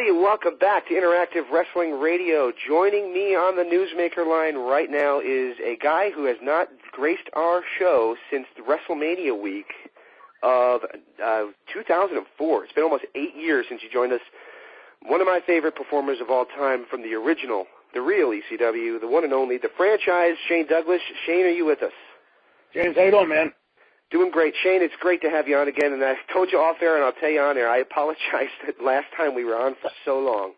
everybody. Welcome back to Interactive Wrestling Radio. Joining me on the Newsmaker line right now is a guy who has not graced our show since the WrestleMania week of 2004. It's been almost 8 years since you joined us. One of my favorite performers of all time from the original, the real ECW, the one and only, the franchise, Shane Douglas. Shane, are you with us? James, how you doing, man? Doing great. Shane, it's great to have you on again, and I told you off air, and I'll tell you on air, I apologize that last time we were on for so long.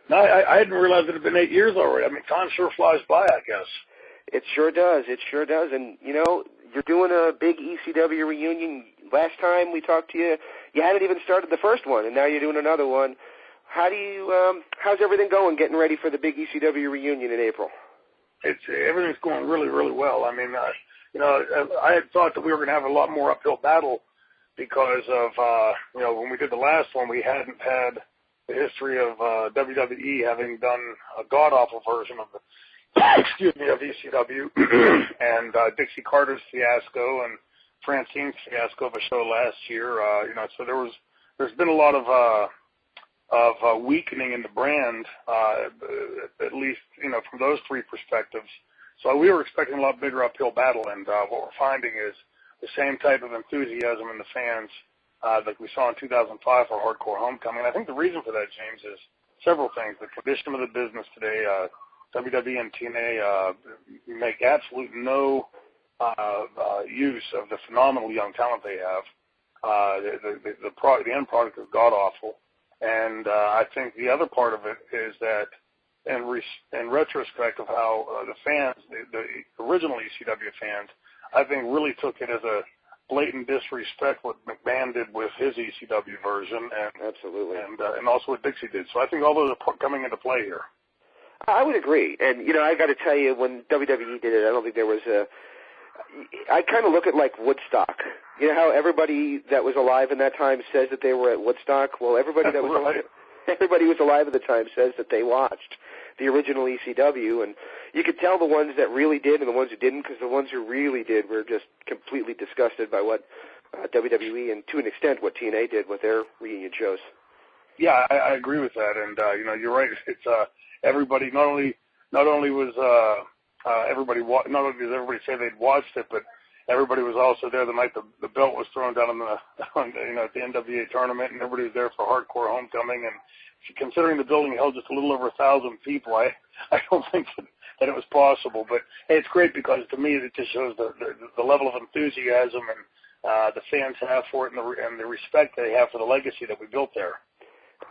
No, I didn't realize it had been 8 years already. I mean, time sure flies by, I guess. It sure does. It sure does. And, you know, you're doing a big ECW reunion. Last time we talked to you, you hadn't even started the first one, and now you're doing another one. How's everything going, getting ready for the big ECW reunion in April? Everything's going really, really well. I mean, you know, I had thought that we were going to have a lot more uphill battle because of, you know, when we did the last one, we hadn't had the history of WWE having done a god-awful version of of ECW, and Dixie Carter's fiasco and Francine's fiasco of a show last year. You know, so there's been a lot of weakening in the brand, at least, you know, from those three perspectives. So we were expecting a lot bigger uphill battle, and what we're finding is the same type of enthusiasm in the fans like we saw in 2005 for Hardcore Homecoming. And I think the reason for that, James, is several things. The condition of the business today, WWE and TNA make absolute no use of the phenomenal young talent they have. The end product is god-awful. And I think the other part of it is that in retrospect of how the fans, the original ECW fans, I think really took it as a blatant disrespect what McMahon did with his ECW version, and absolutely, and also what Dixie did. So I think all those are coming into play here. I would agree, and you know, I got to tell you, when WWE did it, I don't think there was I kind of look at like Woodstock. You know how everybody that was alive in that time says that they were at Woodstock? Well, everybody that was right. Everybody who was alive at the time says that they watched the original ECW, and you could tell the ones that really did and the ones who didn't, because the ones who really did were just completely disgusted by what WWE and, to an extent, what TNA did with their reunion shows. Yeah, I agree with that, and you know, you're right. It's everybody. Not only was everybody not only does everybody say they'd watched it, but everybody was also there the night the belt was thrown down you know, at the NWA tournament, and everybody was there for Hardcore Homecoming. And considering the building held just a little over 1,000 people, I don't think that it was possible. But hey, it's great because to me it just shows the level of enthusiasm and the fans have for it, and the respect they have for the legacy that we built there.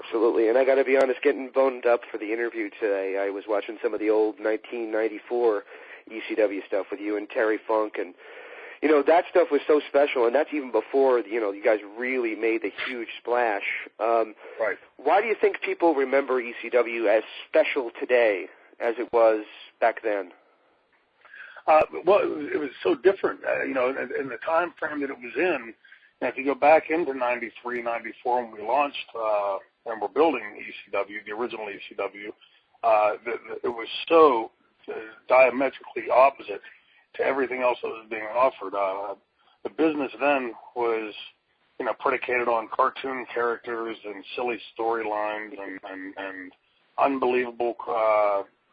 Absolutely, and I got to be honest, getting boned up for the interview today, I was watching some of the old 1994 ECW stuff with you and Terry Funk, and you know, that stuff was so special, and that's even before, you know, you guys really made the huge splash. Right. Why do you think people remember ECW as special today as it was back then? Well, it was so different, you know, in the time frame that it was in. And if you go back into 93, 94, when we launched and we're building ECW, the original ECW, it was so diametrically opposite to everything else that was being offered. The business then was, you know, predicated on cartoon characters and silly storylines and unbelievable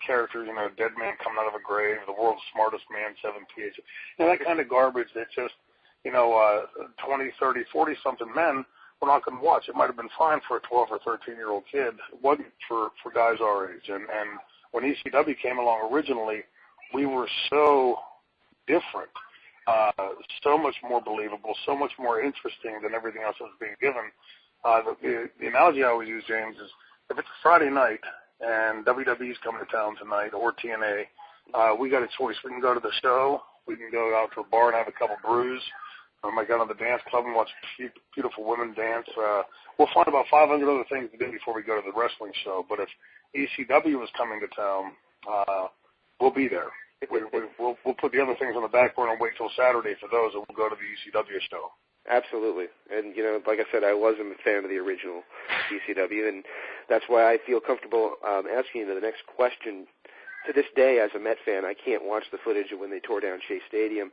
characters, you know, dead man coming out of a grave, the world's smartest man, 7 PH. You know, that kind of garbage that just, you know, 20, 30, 40-something men were not going to watch. It might have been fine for a 12 or 13-year-old kid. It wasn't for guys our age. And when ECW came along originally, we were so different, so much more believable, so much more interesting than everything else that was being given. The analogy I always use, James, is if it's a Friday night and WWE's coming to town tonight, or TNA, we got a choice. We can go to the show, we can go out to a bar and have a couple brews, or we might go to the dance club and watch beautiful women dance. We'll find about 500 other things to do before we go to the wrestling show. But if ECW is coming to town, we'll be there. We'll put the other things on the back burner and wait till Saturday for those, and we'll go to the ECW show. Absolutely. And, you know, like I said, I wasn't a fan of the original ECW, and that's why I feel comfortable asking you the next question. To this day, as a Met fan, I can't watch the footage of when they tore down Shea Stadium.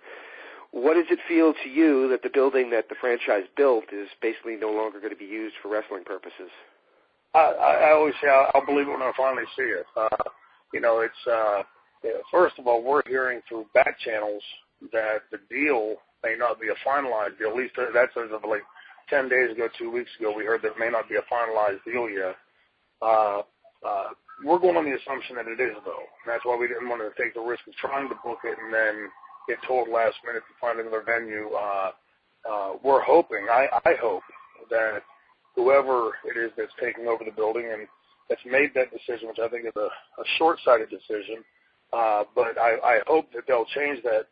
What does it feel to you that the building that the franchise built is basically no longer going to be used for wrestling purposes? I always say I'll believe it when I finally see it. First of all, we're hearing through back channels that the deal may not be a finalized deal. At least that's as of like 10 days ago, 2 weeks ago, we heard that it may not be a finalized deal yet. We're going on the assumption that it is, though. And that's why we didn't want to take the risk of trying to book it and then get told last minute to find another venue. We're hoping, I hope, that whoever it is that's taking over the building and that's made that decision, which I think is a short-sighted decision, but I hope that they'll change that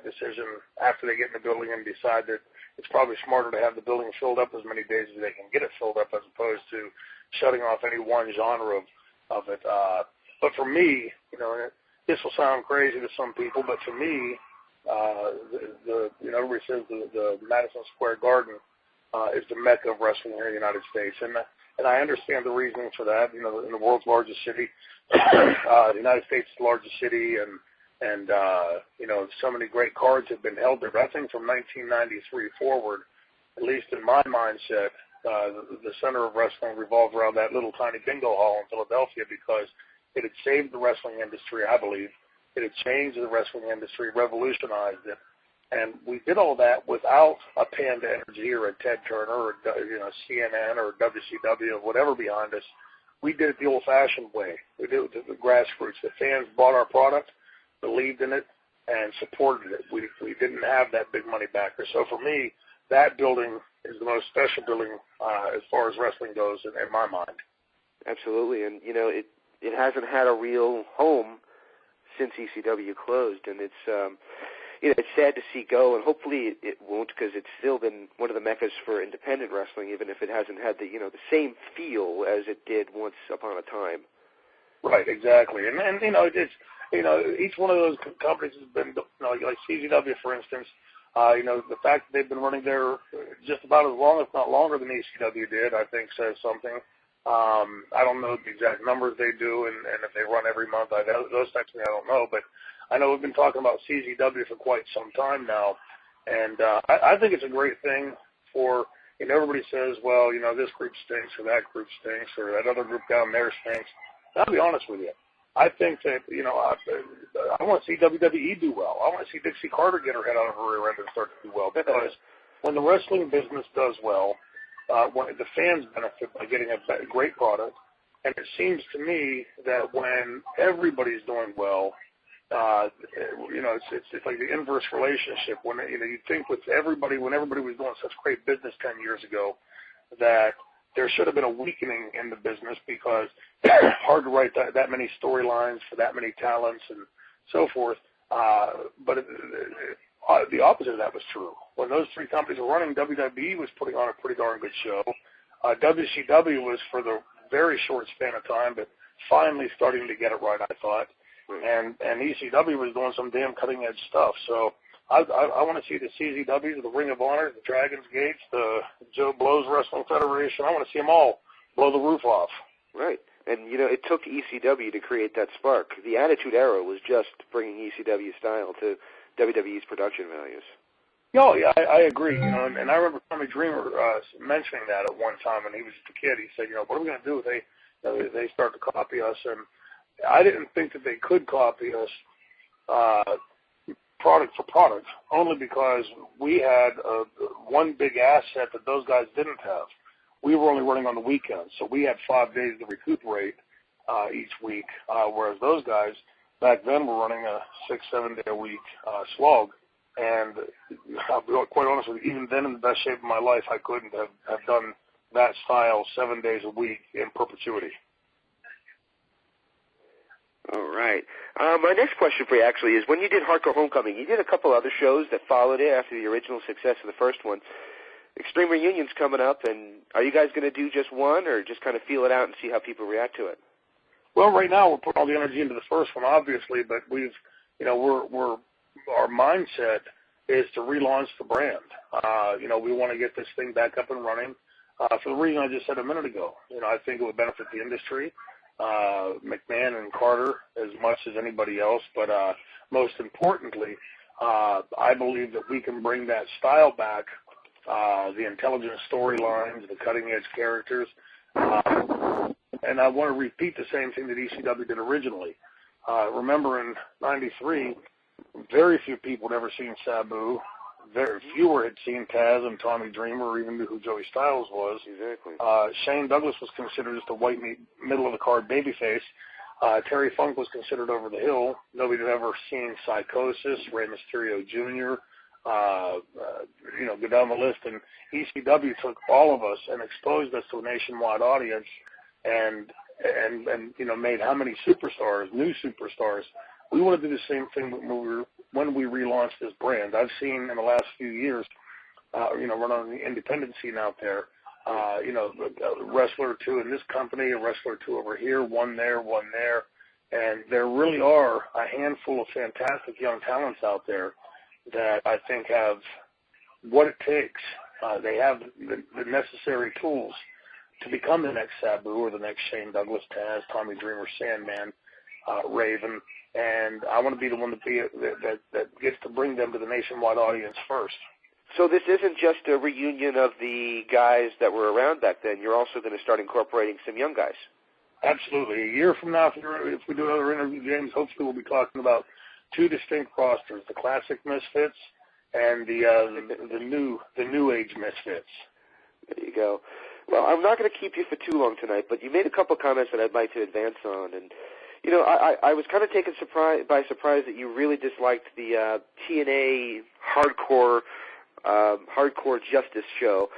decision after they get in the building and decide that it's probably smarter to have the building filled up as many days as they can get it filled up as opposed to shutting off any one genre of it. But for me, this will sound crazy to some people, but to me, everybody says the Madison Square Garden is the mecca of wrestling here in the United States, and I understand the reasoning for that. In the world's largest city, the United States' largest city, and so many great cards have been held there. But I think from 1993 forward, at least in my mindset, the center of wrestling revolved around that little tiny bingo hall in Philadelphia because it had saved the wrestling industry, I believe. It had changed the wrestling industry, revolutionized it. And we did all that without a Panda Energy or a Ted Turner or CNN or WCW or whatever behind us. We did it the old-fashioned way. We did it with the grassroots. The fans bought our product, believed in it, and supported it. We didn't have that big money backer. So for me, that building is the most special building as far as wrestling goes in my mind. Absolutely, and it hasn't had a real home since ECW closed, and it's it's sad to see go, and hopefully it won't, because it's still been one of the meccas for independent wrestling, even if it hasn't had the the same feel as it did once upon a time. Right, exactly, and it's each one of those companies has been like CZW, for instance. The fact that they've been running there just about as long, if not longer, than ECW did, I think says something. I don't know the exact numbers they do, and if they run every month, those types of things I don't know. But I know we've been talking about CZW for quite some time now, and I think it's a great thing for, everybody says, well, this group stinks, or that group stinks, or that other group down there stinks. I'll be honest with you. I think that, I want to see WWE do well. I want to see Dixie Carter get her head out of her rear end and start to do well, because when the wrestling business does well, when the fans benefit by getting a great product, and it seems to me that when everybody's doing well, it's like the inverse relationship. When you think with everybody, when everybody was doing such great business 10 years ago, that there should have been a weakening in the business because hard to write that many storylines for that many talents and so forth. But the opposite of that was true. When those three companies were running, WWE was putting on a pretty darn good show. WCW was for the very short span of time, but finally starting to get it right, I thought. And ECW was doing some damn cutting-edge stuff. So I want to see the CZWs, the Ring of Honor, the Dragon's Gates, the Joe Blow's Wrestling Federation. I want to see them all blow the roof off. Right. And, it took ECW to create that spark. The Attitude Era was just bringing ECW style to WWE's production values. Oh, yeah, I agree. And I remember Tommy Dreamer mentioning that at one time when he was a kid. He said, what are we going to do if they start to copy us? And I didn't think that they could copy us product for product, only because we had one big asset that those guys didn't have. We were only running on the weekends, so we had 5 days to recuperate each week, whereas those guys back then were running a 6-7 day a week slog. And I'll be quite honest with you, even then in the best shape of my life, I couldn't have done that style 7 days a week in perpetuity. All right. My next question for you actually is, when you did Hardcore Homecoming, you did a couple other shows that followed it after the original success of the first one. Extreme Reunion's coming up, and are you guys going to do just one, or just kind of feel it out and see how people react to it? Well, right now we're putting all the energy into the first one, obviously, but our mindset is to relaunch the brand. We want to get this thing back up and running for the reason I just said a minute ago. I think it would benefit the industry, McMahon and Carter as much as anybody else, but most importantly, I believe that we can bring that style back, the intelligent storylines, the cutting-edge characters, And I want to repeat the same thing that ECW did originally. Remember in '93, very few people had ever seen Sabu. Very fewer had seen Taz and Tommy Dreamer or even knew who Joey Styles was. Exactly. Shane Douglas was considered just a white meat, middle-of-the-card babyface. Terry Funk was considered over the hill. Nobody had ever seen Psychosis, Rey Mysterio Jr., go down the list. And ECW took all of us and exposed us to a nationwide audience and made how many superstars, new superstars. We want to do the same thing when we relaunched this brand. I've seen in the last few years, run on the independent scene out there, a wrestler or two in this company, a wrestler or two over here, one there. And there really are a handful of fantastic young talents out there that I think have what it takes. They have the necessary tools to become the next Sabu or the next Shane Douglas, Taz, Tommy Dreamer, Sandman, Raven. And I want to be the one that gets to bring them to the nationwide audience first. So this isn't just a reunion of the guys that were around back then. You're also going to start incorporating some young guys. Absolutely. A year from now, if we do another interview, James, hopefully we'll be talking about two distinct rosters: the classic Misfits and the new age Misfits. There you go. Well, I'm not going to keep you for too long tonight, but you made a couple comments that I'd like to advance on. And I was kind of taken by surprise that you really disliked the TNA hardcore justice show.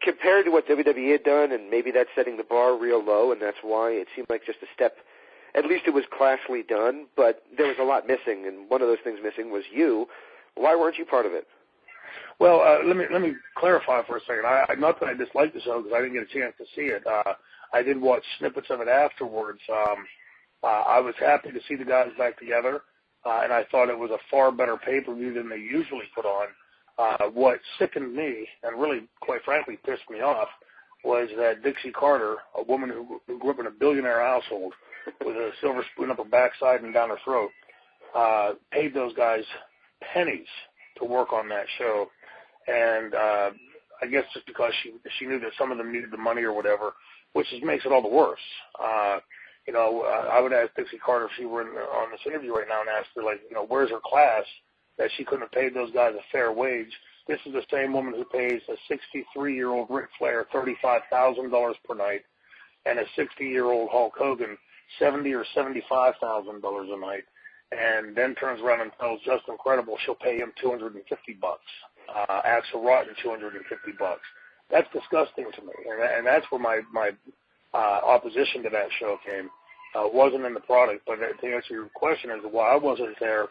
Compared to what WWE had done, and maybe that's setting the bar real low, and that's why it seemed like just a step. At least it was classily done, but there was a lot missing, and one of those things missing was you. Why weren't you part of it? Well, let me clarify for a second. Not that I disliked the show because I didn't get a chance to see it. I did watch snippets of it afterwards. I was happy to see the guys back together, and I thought it was a far better pay-per-view than they usually put on. What sickened me and really, quite frankly, pissed me off was that Dixie Carter, a woman who grew up in a billionaire household with a silver spoon up her backside and down her throat, paid those guys pennies to work on that show. And I guess just because she knew that some of them needed the money or whatever, which just makes it all the worse. I would ask Dixie Carter if she were on this interview right now and ask her, where's her class that she couldn't have paid those guys a fair wage. This is the same woman who pays a 63-year-old Ric Flair $35,000 per night and a 60-year-old Hulk Hogan $70,000 or $75,000 a night, and then turns around and tells Justin Credible she'll pay him $250. Axel Rotten $250. That's disgusting to me, and that's where my opposition to that show came. Wasn't in the product, but to answer your question as to why I wasn't there,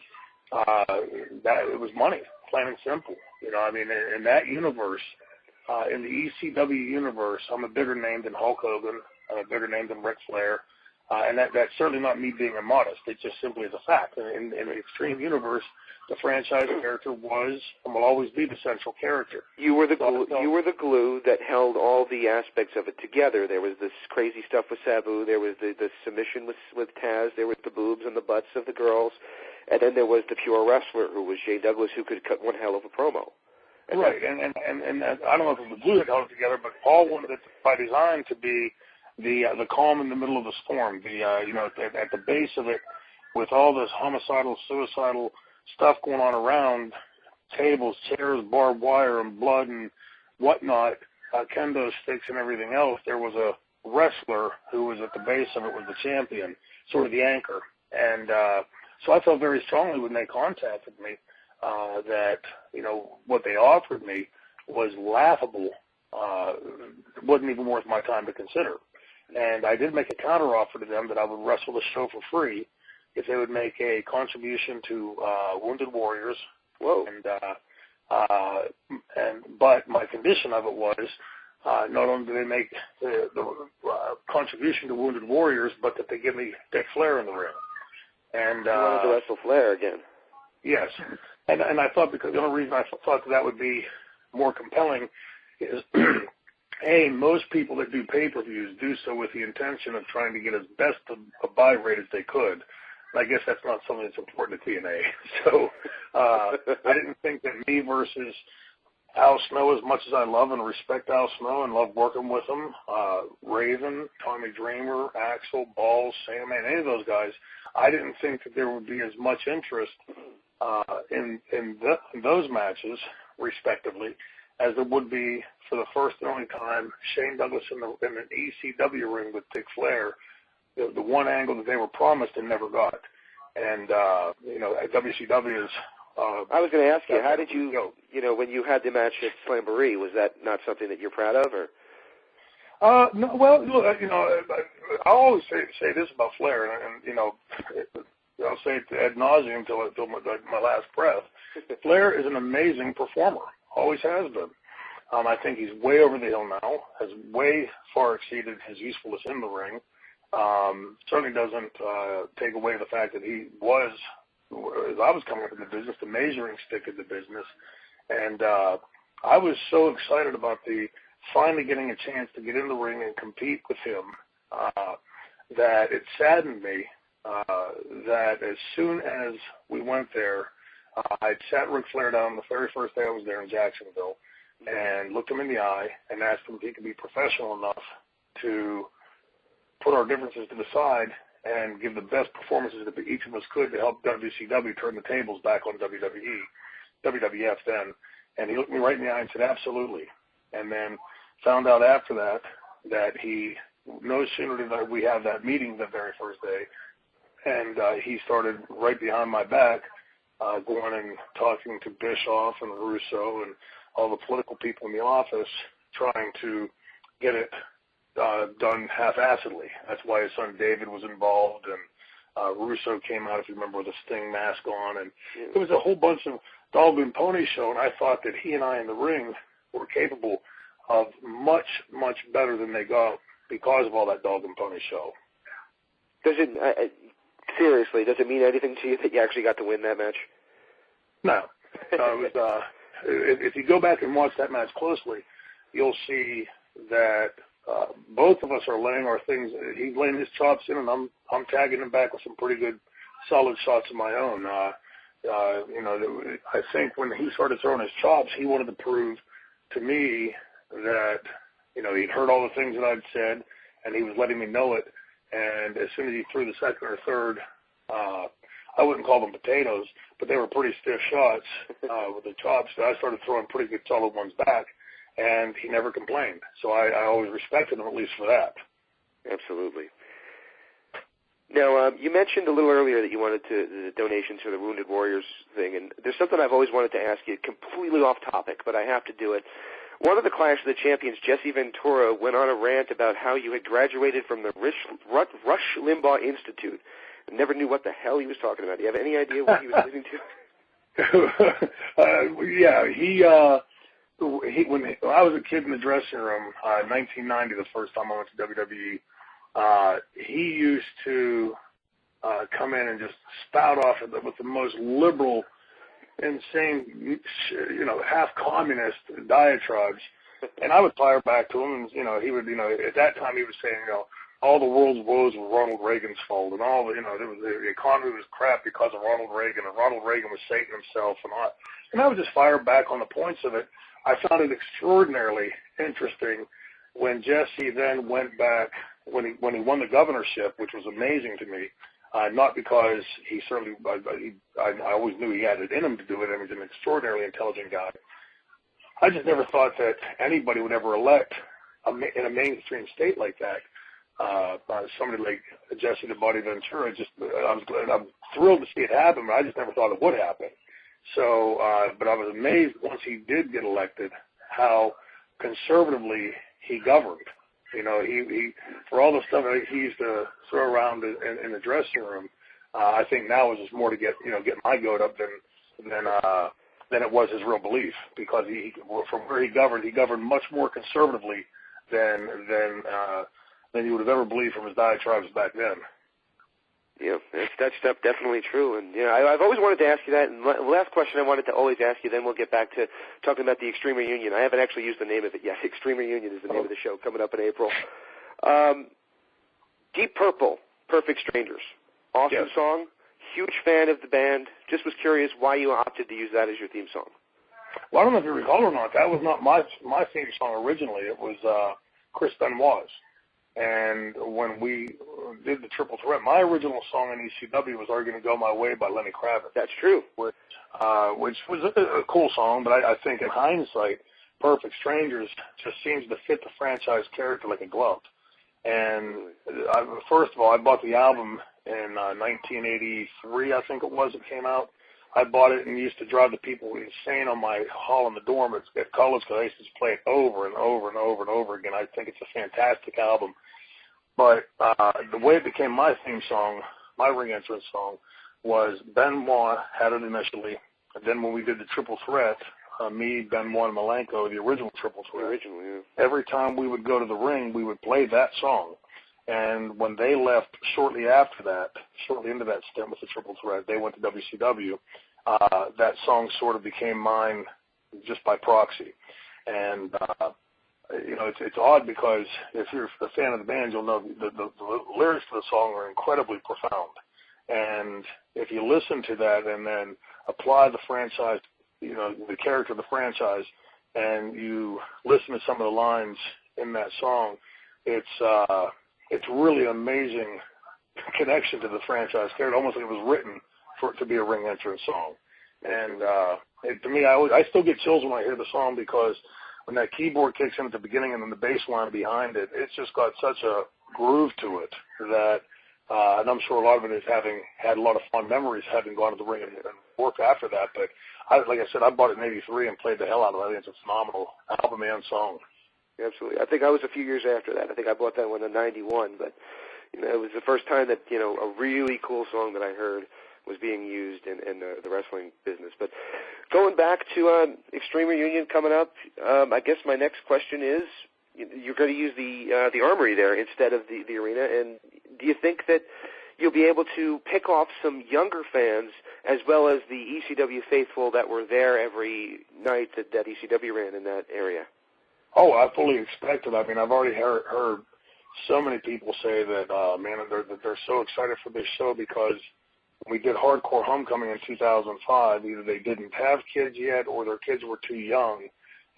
that it was money, plain and simple. In that universe, in the ECW universe, I'm a bigger name than Hulk Hogan. I'm a bigger name than Ric Flair. And that's certainly not me being immodest. It just simply is a fact. In the Extreme universe, the franchise character was and will always be the central character. You were the glue that held all the aspects of it together. There was this crazy stuff with Sabu. There was the submission with Taz. There was the boobs and the butts of the girls. And then there was the pure wrestler, who was Jay Douglas, who could cut one hell of a promo. Right, and I don't know if it was the glue that held it together, but Paul wanted it by design to be the calm in the middle of the storm. At the base of it, with all this homicidal, suicidal stuff going on around, tables, chairs, barbed wire, and blood and whatnot, kendo sticks and everything else, there was a wrestler who was at the base of it, was the champion, sort of the anchor. And so I felt very strongly when they contacted me that, what they offered me was laughable. It wasn't even worth my time to consider. And I did make a counter offer to them that I would wrestle the show for free if they would make a contribution to Wounded Warriors. Whoa. But my condition of it was not only do they make the contribution to Wounded Warriors, but that they give me Ric Flair in the ring. And you wanted to wrestle Flair again. Yes. And I thought, because the only reason I thought that would be more compelling is, most people that do pay-per-views do so with the intention of trying to get as best a buy rate as they could. And I guess that's not something that's important to TNA. So I didn't think that me versus Al Snow, as much as I love and respect Al Snow and love working with him, Raven, Tommy Dreamer, Axel, Balls, Sandman, any of those guys, I didn't think that there would be as much interest in those matches, respectively, as there would be for the first and only time Shane Douglas in an ECW ring with Ric Flair, the one angle that they were promised and never got. And, at WCW is... I was going to ask you, how did you, when you had the match at Slamboree, was that not something that you're proud of, or? No, well, look, I always say this about Flair, and I'll say it ad nauseum until my last breath. Flair is an amazing performer, always has been. I think he's way over the hill now, has way far exceeded his usefulness in the ring. Certainly doesn't take away the fact that he was, as I was coming up in the business, the measuring stick of the business. And I was so excited about finally getting a chance to get in the ring and compete with him that it saddened me that as soon as we went there, I'd sat Ric Flair down the very first day I was there in Jacksonville and looked him in the eye and asked him if he could be professional enough to put our differences to the side and give the best performances that each of us could to help WCW turn the tables back on WWF then. And he looked me right in the eye and said, absolutely. And then found out after that he, no sooner did we have that meeting the very first day, and he started right behind my back going and talking to Bischoff and Russo and all the political people in the office trying to get it done half-assedly. That's why his son David was involved, and Russo came out, if you remember, with a Sting mask on, and it was a whole bunch of dog and pony show, and I thought that he and I in the ring were capable of much, much better than they got because of all that dog and pony show. Does it, seriously, does it mean anything to you that you actually got to win that match? No. It was, if you go back and watch that match closely, you'll see that both of us are laying our things. He's laying his chops in, and I'm tagging him back with some pretty good, solid shots of my own. I think when he started throwing his chops, he wanted to prove to me that, he'd heard all the things that I'd said, and he was letting me know it. And as soon as he threw the second or third, I wouldn't call them potatoes, but they were pretty stiff shots with the chops. So I started throwing pretty good solid ones back, and he never complained. So I always respected him, at least for that. Absolutely. Now, you mentioned a little earlier that you wanted the donations for the Wounded Warriors thing, and there's something I've always wanted to ask you, completely off topic, but I have to do it. One of the Clash of the Champions, Jesse Ventura, went on a rant about how you had graduated from the Rush Limbaugh Institute and never knew what the hell he was talking about. Do you have any idea what he was listening to? When I was a kid in the dressing room, 1990, the first time I went to WWE, he used to come in and just spout off with the most liberal, insane, half-communist diatribes, and I would fire back to him, and, he would, at that time he was saying, all the world's woes were Ronald Reagan's fault, and all, the economy was crap because of Ronald Reagan, and Ronald Reagan was Satan himself, and I would just fire back on the points of it. I found it extraordinarily interesting when Jesse then went back, when he won the governorship, which was amazing to me, not because he certainly, I always knew he had it in him to do it, and he's an extraordinarily intelligent guy. I just never thought that anybody would ever elect in a mainstream state like that, somebody like Jesse the Body Ventura. I'm thrilled to see it happen, but I just never thought it would happen. So, but I was amazed once he did get elected how conservatively he governed. He for all the stuff that he used to throw around in the dressing room, I think now is just more to get my goat up than it was his real belief, because from where he governed much more conservatively than you would have ever believed from his diatribes back then. Yeah, that's definitely true. And, I've always wanted to ask you that. And the last question I wanted to always ask you, then we'll get back to talking about the Extreme Reunion. I haven't actually used the name of it yet. Extreme Reunion is the name of the show coming up in April. Deep Purple, Perfect Strangers. Awesome song. Huge fan of the band. Just was curious why you opted to use that as your theme song. Well, I don't know if you recall or not. That was not my theme song originally. It was Chris Benoit's. And when we did the Triple Threat, my original song in ECW was "Are You Gonna Go My Way" by Lenny Kravitz. That's true. Which was a cool song, but I think in hindsight, "Perfect Strangers" just seems to fit the franchise character like a glove. And first of all, I bought the album in 1983, I think it was. It came out. I bought it and used to drive the people insane on my hall in the dorm at college because I used to just play it over and over and over and over again. I think it's a fantastic album. But the way it became my theme song, my ring entrance song, was Benoit had it initially. And then when we did the Triple Threat, me, Benoit, and Malenko, the original Triple Threat, every time we would go to the ring, we would play that song. And when they left shortly after that, shortly into that stint with the Triple Threat, they went to WCW. That song sort of became mine just by proxy. And, it's odd because if you're a fan of the band, you'll know the lyrics to the song are incredibly profound. And if you listen to that and then apply the franchise, the character of the franchise, and you listen to some of the lines in that song, it's really an amazing connection to the franchise character, almost like it was written for it to be a ring entrance song. And to me, I still get chills when I hear the song because when that keyboard kicks in at the beginning and then the bass line behind it, it's just got such a groove to it that, and I'm sure a lot of it is having had a lot of fond memories having gone to the ring and work after that. But like I said, I bought it in '83 and played the hell out of it. I think it's a phenomenal album and song. Absolutely. I think I was a few years after that. I think I bought that one in '91, but it was the first time that a really cool song that I heard was being used in the wrestling business. But going back to Extreme Reunion coming up, I guess my next question is, you're going to use the Armory there instead of the arena, and do you think that you'll be able to pick off some younger fans as well as the ECW faithful that were there every night that ECW ran in that area? Oh, I fully expect it. I mean, I've already heard so many people say that, they're so excited for this show because when we did Hardcore Homecoming in 2005, either they didn't have kids yet or their kids were too young,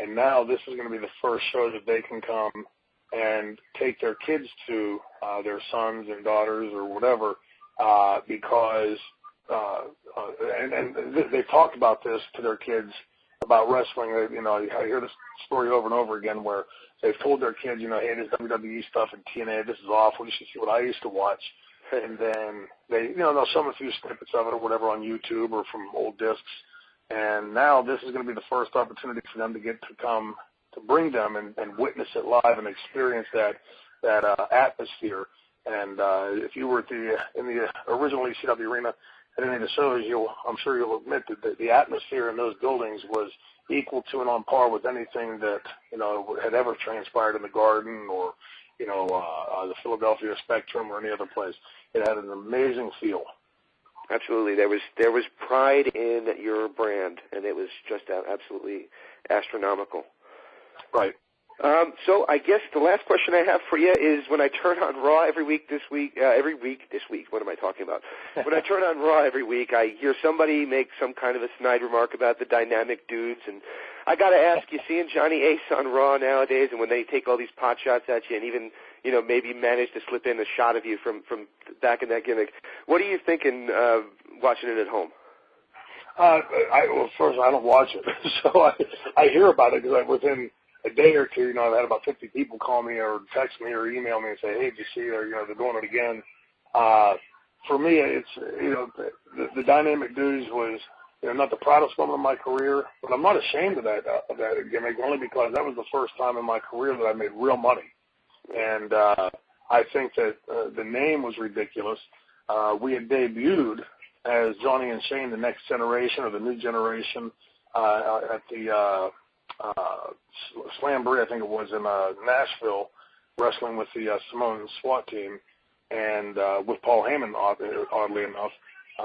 and now this is going to be the first show that they can come and take their kids to, their sons and daughters or whatever, because they've talked about this to their kids about wrestling. I hear this story over and over again where they've told their kids, hey, this WWE stuff and TNA, this is awful. You should see what I used to watch. And then they'll show them a few snippets of it or whatever on YouTube or from old discs. And now this is going to be the first opportunity for them to get to come to bring them and witness it live and experience that atmosphere. And if you were in the original ECW arena at any of the shows, I'm sure you'll admit that the atmosphere in those buildings was equal to and on par with anything that had ever transpired in the Garden or the Philadelphia Spectrum or any other place. It had an amazing feel. Absolutely, there was pride in your brand, and it was just absolutely astronomical. Right. So I guess the last question I have for you is, when I turn on Raw every week this week, what am I talking about? When I turn on Raw every week, I hear somebody make some kind of a snide remark about the dynamic dudes, and I got to ask, you seeing Johnny Ace on Raw nowadays, and when they take all these pot shots at you and even, maybe manage to slip in a shot of you from back in that gimmick, what are you thinking watching it at home? Well, first, I don't watch it, so I hear about it because within a day or two, I've had about 50 people call me or text me or email me and say, hey, did you see they're doing it again. For me, it's, the dynamic dudes was, not the proudest moment of my career, but I'm not ashamed of that gimmick, only because that was the first time in my career that I made real money. And I think that the name was ridiculous. We had debuted as Johnny and Shane, the next generation or the new generation, at the Slamboree, I think it was, in Nashville, wrestling with the Samoan SWAT team, and with Paul Heyman, oddly enough,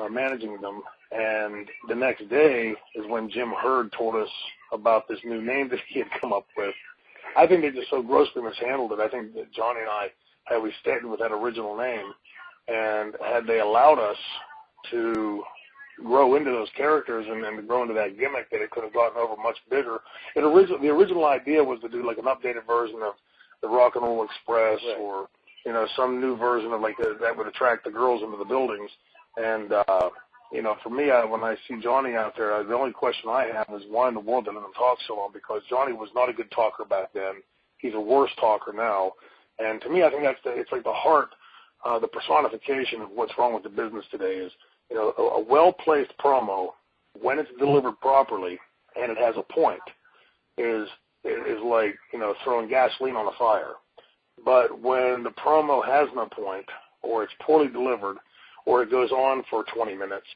managing them. And the next day is when Jim Herd told us about this new name that he had come up with. I think they just so grossly mishandled it. I think that Johnny and I, had we stayed with that original name, and had they allowed us to grow into those characters and to grow into that gimmick that it could have gotten over much bigger. The original idea was to do like an updated version of the Rock and Roll Express, right, or some new version of like that would attract the girls into the buildings. And for me, when I see Johnny out there, the only question I have is why in the world didn't he talk so long? Because Johnny was not a good talker back then. He's a worse talker now. And to me, I think it's like the heart, the personification of what's wrong with the business today is, a well-placed promo, when it's delivered properly and it has a point, is like, throwing gasoline on a fire. But when the promo has no point, or it's poorly delivered, or it goes on for 20 minutes,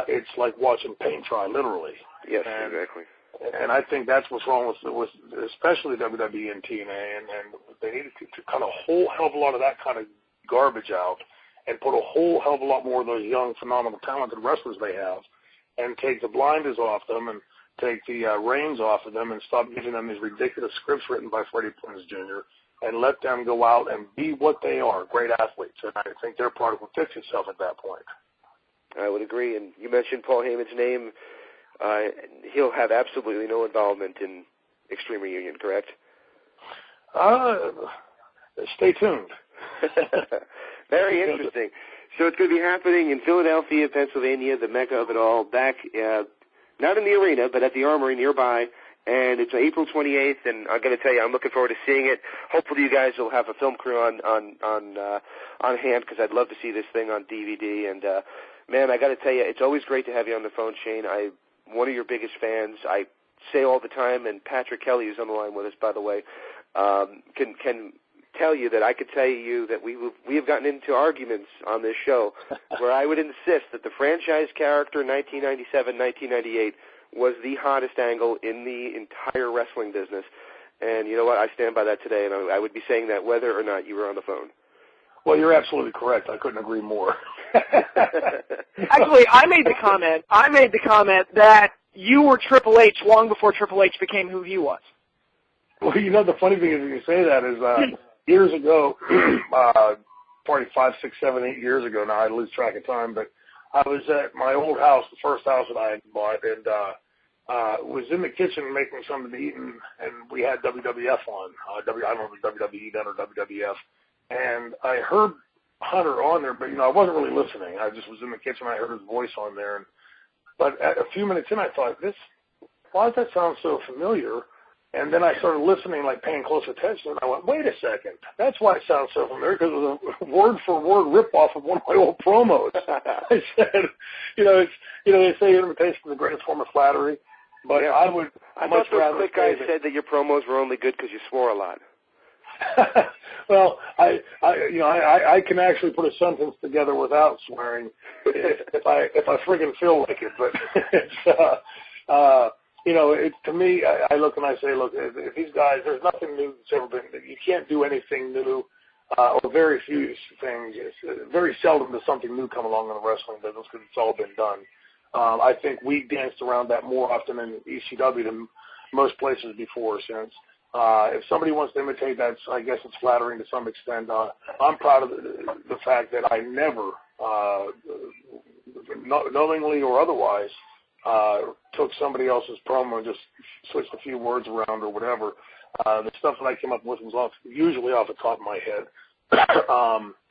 it's like watching paint dry, literally. Yes, exactly. And I think that's what's wrong with especially WWE and TNA, and they need to cut a whole hell of a lot of that kind of garbage out and put a whole hell of a lot more of those young, phenomenal, talented wrestlers they have, and take the blinders off them and take the reins off of them and stop giving them these ridiculous scripts written by Freddie Prinze Jr. and let them go out and be what they are, great athletes. And I think their product will fix itself at that point. I would agree. And you mentioned Paul Heyman's name. He'll have absolutely no involvement in Extreme Reunion, correct? Stay tuned. Very interesting. So it's going to be happening in Philadelphia, Pennsylvania, the mecca of it all, back not in the arena, but at the Armory nearby. And it's April 28th, and I'm going to tell you, I'm looking forward to seeing it. Hopefully you guys will have a film crew on hand, because I'd love to see this thing on DVD. And, man, I got to tell you, it's always great to have you on the phone, Shane. I'm one of your biggest fans. I say all the time, and Patrick Kelly, who's on the line with us, by the way, can tell you that I could tell you that we have gotten into arguments on this show where I would insist that the franchise character 1997, 1998 was the hottest angle in the entire wrestling business. And you know what? I stand by that today, and I would be saying that whether or not you were on the phone. Well, you're absolutely correct. I couldn't agree more. Actually, I made the comment that you were Triple H long before Triple H became who he was. Well, the funny thing is you say that is years ago, probably 5, 6, 7, 8 years ago now, I lose track of time, but I was at my old house, the first house that I had bought, and was in the kitchen making something to eat, and we had WWF on. I don't know if it was WWE then or WWF. And I heard Hunter on there, but, I wasn't really listening. I just was in the kitchen. I heard his voice on there. But a few minutes in, I thought, why does that sound so familiar? And then I started listening, like paying close attention, and I went, wait a second. That's why it sounds so familiar, because it was a word-for-word rip-off of one of my old promos. I said, they say imitation is the greatest form of flattery, but yeah. I would much rather the guy said that your promos were only good because you swore a lot. Well, I can actually put a sentence together without swearing if I friggin' feel like it. But it's to me, I look and I say, look, if these guys, there's nothing new that's ever been. You can't do anything new, or very few things. Very seldom does something new come along in the wrestling business because it's all been done. I think we danced around that more often in ECW than most places before. Since if somebody wants to imitate that, I guess it's flattering to some extent. I'm proud of the fact that I never, knowingly or otherwise, took somebody else's promo and just switched a few words around or whatever. The stuff that I came up with was usually off the top of my head,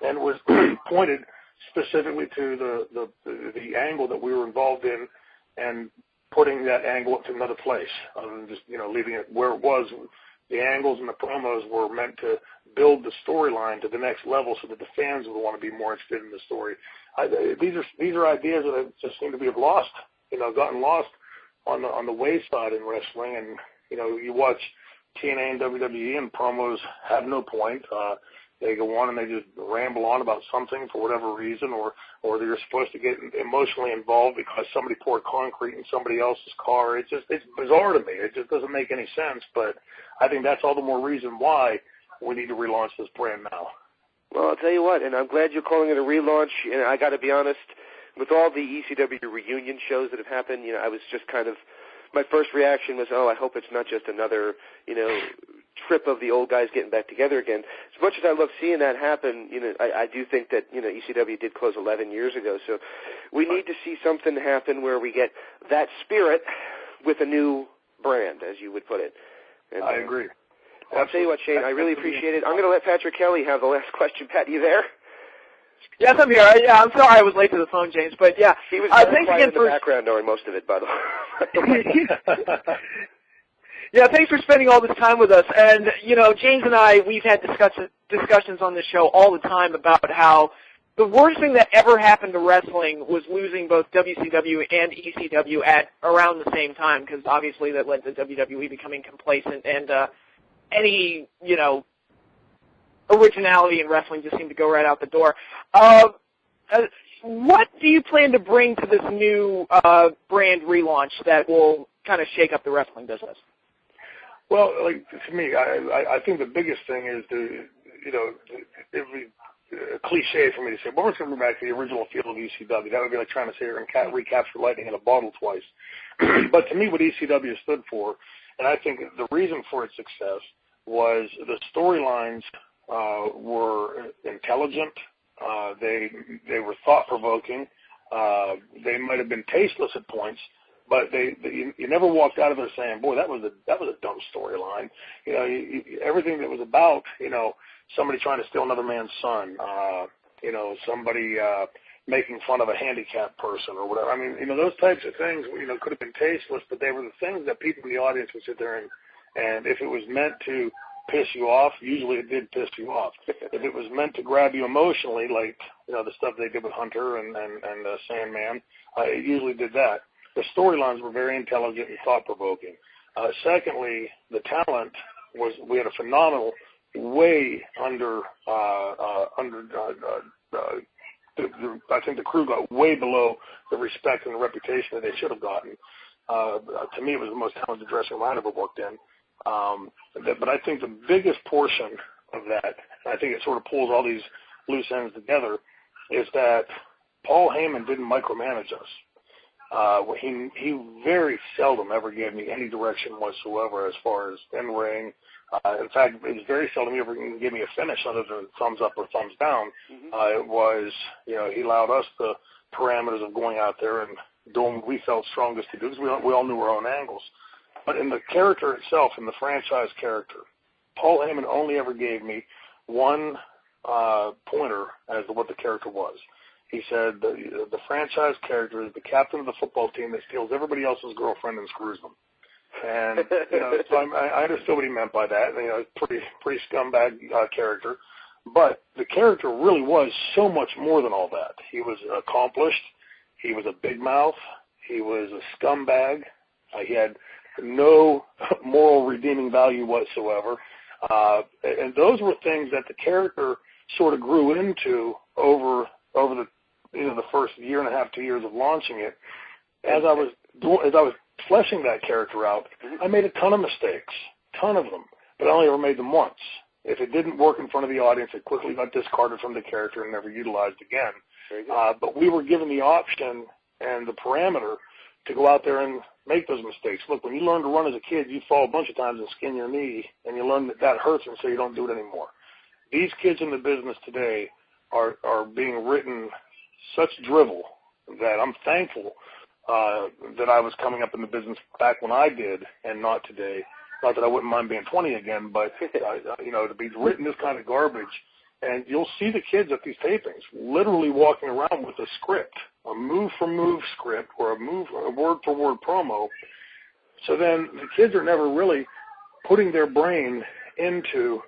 and was pointed specifically to the angle that we were involved in, and putting that angle to another place, other than just leaving it where it was. The angles and the promos were meant to build the storyline to the next level, so that the fans would want to be more interested in the story. These are ideas that just seem to be lost, gotten lost on the wayside in wrestling. And you watch TNA and WWE, and promos have no point. They go on and they just ramble on about something for whatever reason, or they're supposed to get emotionally involved because somebody poured concrete in somebody else's car. It's bizarre to me. It just doesn't make any sense. But I think that's all the more reason why we need to relaunch this brand now. Well, I'll tell you what, and I'm glad you're calling it a relaunch. And I got to be honest, with all the ECW reunion shows that have happened, I was just kind of, my first reaction was, I hope it's not just another, trip of the old guys getting back together again. As much as I love seeing that happen, I do think that, ECW did close 11 years ago, so we need to see something happen where we get that spirit with a new brand, as you would put it. And, I agree. Well, I'll tell you what, Shane, I really appreciate it. I'm going to let Patrick Kelly have the last question. Pat, you there? Yes, I'm here. Yeah, I'm sorry I was late to the phone, James, but yeah. He was thanks quiet again in the background during most of it, by the way. Yeah, thanks for spending all this time with us. And, James and I, we've had discussions on this show all the time about how the worst thing that ever happened to wrestling was losing both WCW and ECW at around the same time, because obviously that led to WWE becoming complacent, and any, originality in wrestling just seemed to go right out the door. What do you plan to bring to this new brand relaunch that will kind of shake up the wrestling business? Well, to me, I think the biggest thing is it would be a cliche for me to say, well, we're going to go back to the original feel of ECW. That would be like trying to say you're going to recapture lightning in a bottle twice. But to me, what ECW stood for, and I think the reason for its success, was the storylines were intelligent. They were thought-provoking. They might have been tasteless at points, but you never walked out of there saying, "Boy, that was a dumb storyline." Everything that was about, somebody trying to steal another man's son, somebody making fun of a handicapped person or whatever. I mean, those types of things, could have been tasteless, but they were the things that people in the audience would sit there and if it was meant to piss you off, usually it did piss you off. If it was meant to grab you emotionally, like the stuff they did with Hunter and Sandman, it usually did that. The storylines were very intelligent and thought-provoking. Secondly, the talent we had a phenomenal, way under. I think the crew got way below the respect and the reputation that they should have gotten. To me, it was the most talented dressing room I'd ever worked in. But I think the biggest portion of that, I think it sort of pulls all these loose ends together, is that Paul Heyman didn't micromanage us. He very seldom ever gave me any direction whatsoever as far as in-ring. In fact, it was very seldom he ever gave me a finish other than thumbs up or thumbs down. It was, he allowed us the parameters of going out there and doing what we felt strongest to do, because we all knew our own angles. But in the character itself, in the franchise character, Paul Heyman only ever gave me one pointer as to what the character was. He said the franchise character is the captain of the football team that steals everybody else's girlfriend and screws them. And so I understood what he meant by that. Pretty scumbag character. But the character really was so much more than all that. He was accomplished. He was a big mouth. He was a scumbag. He had no moral redeeming value whatsoever. And those were things that the character sort of grew into over the first year and a half, 2 years of launching it. As I was fleshing that character out, I made a ton of mistakes, ton of them, but I only ever made them once. If it didn't work in front of the audience, it quickly got discarded from the character and never utilized again. But we were given the option and the parameter to go out there and make those mistakes. Look, when you learn to run as a kid, you fall a bunch of times and skin your knee, and you learn that hurts, and so you don't do it anymore. These kids in the business today are being written such drivel that I'm thankful that I was coming up in the business back when I did and not today. Not that I wouldn't mind being 20 again, but, to be written this kind of garbage. And you'll see the kids at these tapings literally walking around with a script, a move-for-move script or a word-for-word promo. So then the kids are never really putting their brain into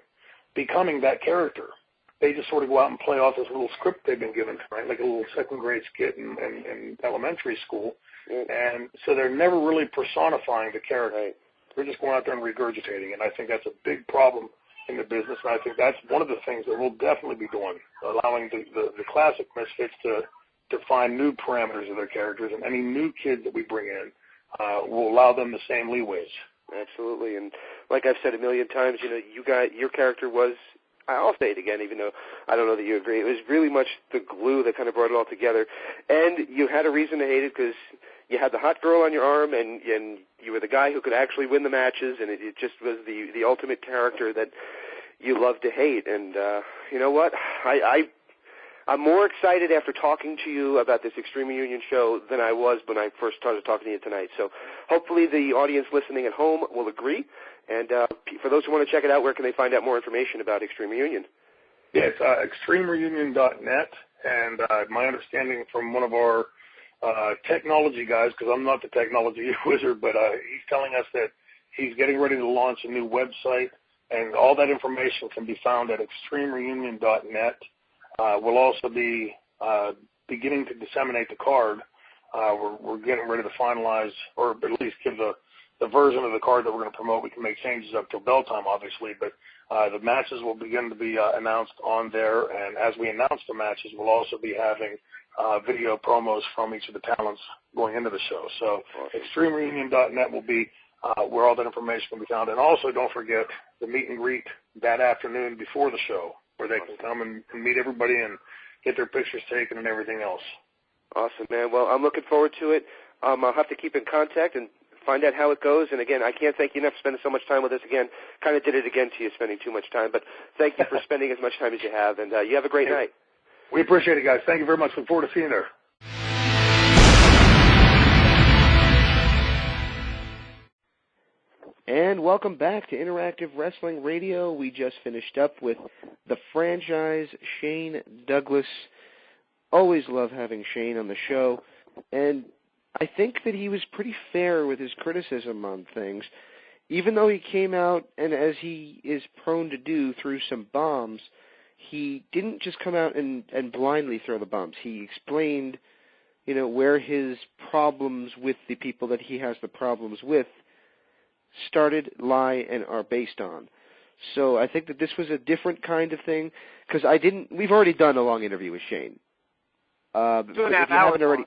becoming that character. They just sort of go out and play off this little script they've been given, right? Like a little second-grade skit in elementary school. And so they're never really personifying the character. They're just going out there and regurgitating, and I think that's a big problem in the business, and I think that's one of the things that we'll definitely be doing, allowing the classic Misfits to find new parameters of their characters, and any new kids that we bring in will allow them the same leeways. Absolutely, and like I've said a million times, your character was, I'll say it again, even though I don't know that you agree, it was really much the glue that kind of brought it all together, and you had a reason to hate it because you had the hot girl on your arm, and you were the guy who could actually win the matches, and it just was the ultimate character that you love to hate. And you know what? I'm more excited after talking to you about this Extreme Reunion show than I was when I first started talking to you tonight. So hopefully the audience listening at home will agree. And for those who want to check it out, where can they find out more information about Extreme Reunion? Yes, extremereunion.net. And my understanding from one of our technology guys, because I'm not the technology wizard, but he's telling us that he's getting ready to launch a new website, and all that information can be found at extremereunion.net. We'll also be beginning to disseminate the card. We're getting ready to finalize, or at least give the version of the card that we're going to promote. We can make changes up till bell time, obviously, but the matches will begin to be announced on there. And as we announce the matches, we'll also be having video promos from each of the talents going into the show. So extremereunion.net will be where all that information can be found. And also, don't forget the meet and greet that afternoon before the show, where they can come and meet everybody and get their pictures taken and everything else. Awesome, man. Well, I'm looking forward to it. I'll have to keep in contact and find out how it goes. And, again, I can't thank you enough for spending so much time with us again. Kind of did it again to you, spending too much time. But thank you for spending as much time as you have. And you have a great night. We appreciate it, guys. Thank you very much. Look forward to seeing you there. And welcome back to Interactive Wrestling Radio. We just finished up with the franchise, Shane Douglas. Always love having Shane on the show. And I think that he was pretty fair with his criticism on things, even though he came out, and as he is prone to do, through some bombs. He didn't just come out and blindly throw the bombs. He explained, where his problems with the people that he has the problems with started, lie, and are based on. So I think that this was a different kind of thing, because we've already done a long interview with Shane. 2.5 hours already,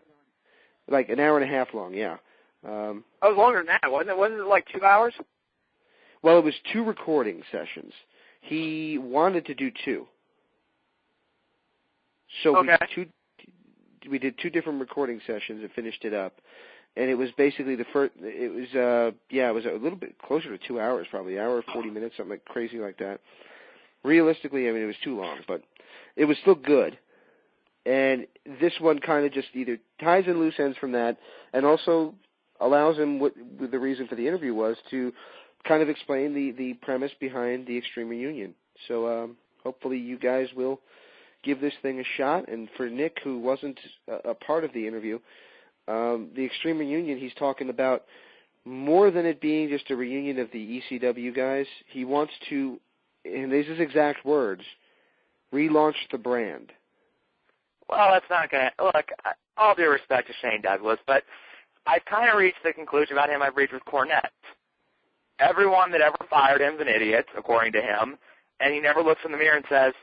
like an hour and a half long, yeah. That was longer than that, wasn't it? Wasn't it like 2 hours? Well, it was 2 recording sessions. He wanted to do 2. So okay. we did 2 different recording sessions and finished it up. And it was basically the first, it was a little bit closer to 2 hours, probably, an hour, 40 minutes, something like crazy like that. Realistically, it was too long, but it was still good. And this one kind of just either ties in loose ends from that and also allows him, what the reason for the interview was, to kind of explain the premise behind the Extreme Reunion. So hopefully you guys will give this thing a shot. And for Nick, who wasn't a part of the interview, the Extreme Reunion, he's talking about more than it being just a reunion of the ECW guys. He wants to, and these are his exact words, relaunch the brand. Well, that's not going to, look, all due respect to Shane Douglas, but I've kind of reached the conclusion about him I've reached with Cornette. Everyone that ever fired him is an idiot, according to him, and he never looks in the mirror and says,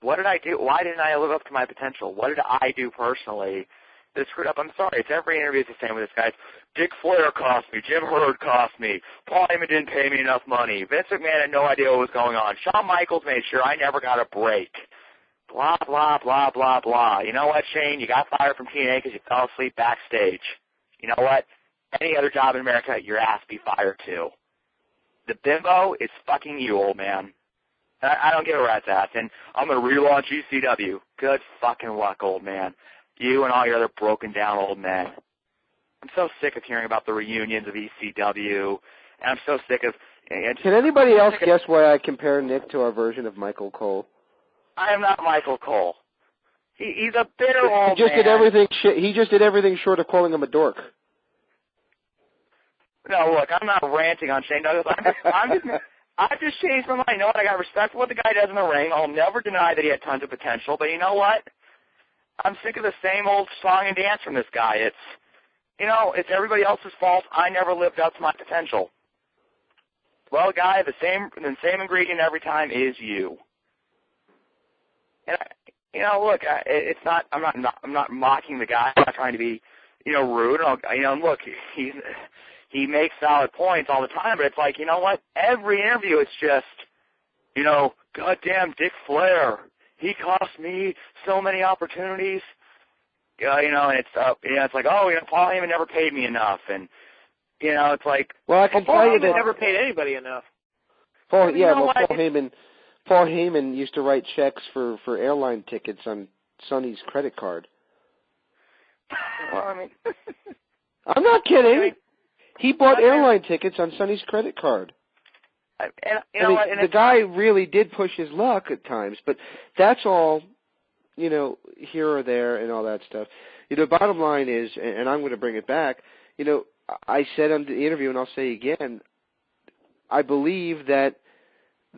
what did I do? Why didn't I live up to my potential? What did I do personally that screwed up? I'm sorry, it's every interview is the same with this guy. Dick Flair cost me. Jim Herd cost me. Paul Heyman didn't pay me enough money. Vince McMahon had no idea what was going on. Shawn Michaels made sure I never got a break. Blah, blah, blah, blah, blah. You know what, Shane? You got fired from TNA because you fell asleep backstage. You know what? Any other job in America, your ass be fired too. The bimbo is fucking you, old man. I don't give a rat's ass. And I'm going to relaunch ECW. Good fucking luck, old man. You and all your other broken down old men. I'm so sick of hearing about the reunions of ECW. And I'm so sick of... Can anybody else guess why I compare Nick to our version of Michael Cole? I am not Michael Cole. He's a bitter old man. He just did everything short of calling him a dork. No, look, I'm not ranting on Shane Douglas. I've just changed my mind. You know what? I got respect for what the guy does in the ring. I'll never deny that he had tons of potential. But you know what? I'm sick of the same old song and dance from this guy. It's everybody else's fault. I never lived up to my potential. Well, guy, the same ingredient every time is you. And look, it's not. I'm not mocking the guy. I'm not trying to be, rude. Look, he makes valid points all the time. But it's like, you know what? Every interview, it's just, goddamn Dick Flair. He cost me so many opportunities. and it's like, oh, Paul Heyman never paid me enough, and it's like, well, I can tell you that never paid anybody enough. Paul Heyman used to write checks for airline tickets on Sonny's credit card. Well, I mean, I'm not kidding. He bought airline tickets on Sonny's credit card. The guy really did push his luck at times, but that's all, here or there and all that stuff. Bottom line is, and I'm going to bring it back, I said on the interview, and I'll say again, I believe that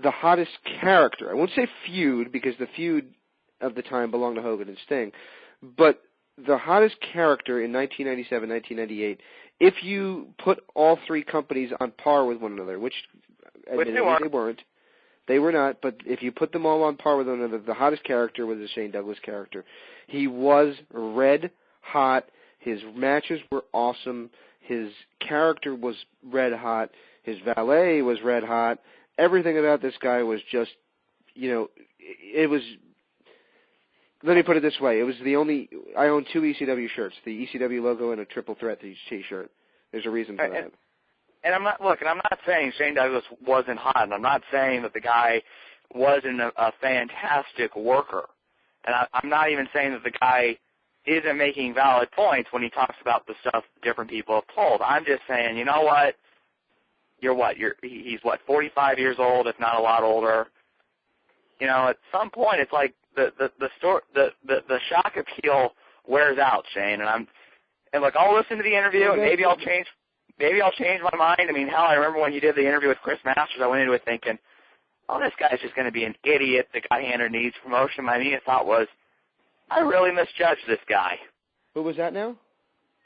the hottest character, I won't say feud, because the feud of the time belonged to Hogan and Sting, but the hottest character in 1997, 1998, if you put all three companies on par with one another, which admittedly they weren't, they were not, but if you put them all on par with one another, the hottest character was the Shane Douglas character. He was red hot. His matches were awesome. His character was red hot. His valet was red hot. Everything about this guy was just, it was, let me put it this way. It was I own 2 ECW shirts, the ECW logo and a Triple Threat T-shirt. There's a reason for that. And I'm not saying Shane Douglas wasn't hot, and I'm not saying that the guy wasn't a fantastic worker. And I'm not even saying that the guy isn't making valid points when he talks about the stuff different people have told. I'm just saying, you know what? He's 45 years old, if not a lot older. At some point, it's like the shock appeal wears out, Shane. And look, I'll listen to the interview, and maybe I'll change my mind. I mean, hell, I remember when you did the interview with Chris Masters, I went into it thinking, oh, this guy's just going to be an idiot. The guy handed needs promotion. My immediate thought was, I really misjudged this guy. Who was that now?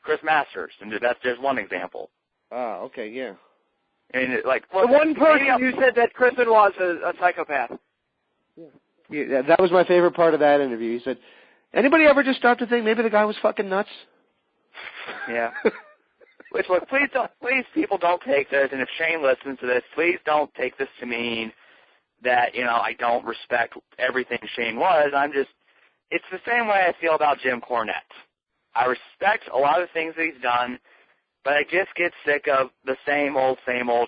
Chris Masters, and that's just one example. Ah, okay, yeah. I mean, the one person who said that Chris was a psychopath. Yeah, that was my favorite part of that interview. He said, anybody ever just stop to think maybe the guy was fucking nuts? Yeah. Which, look, please, people don't take this, and if Shane listens to this, please don't take this to mean that, I don't respect everything Shane was. It's the same way I feel about Jim Cornette. I respect a lot of the things that he's done, but I just get sick of the same old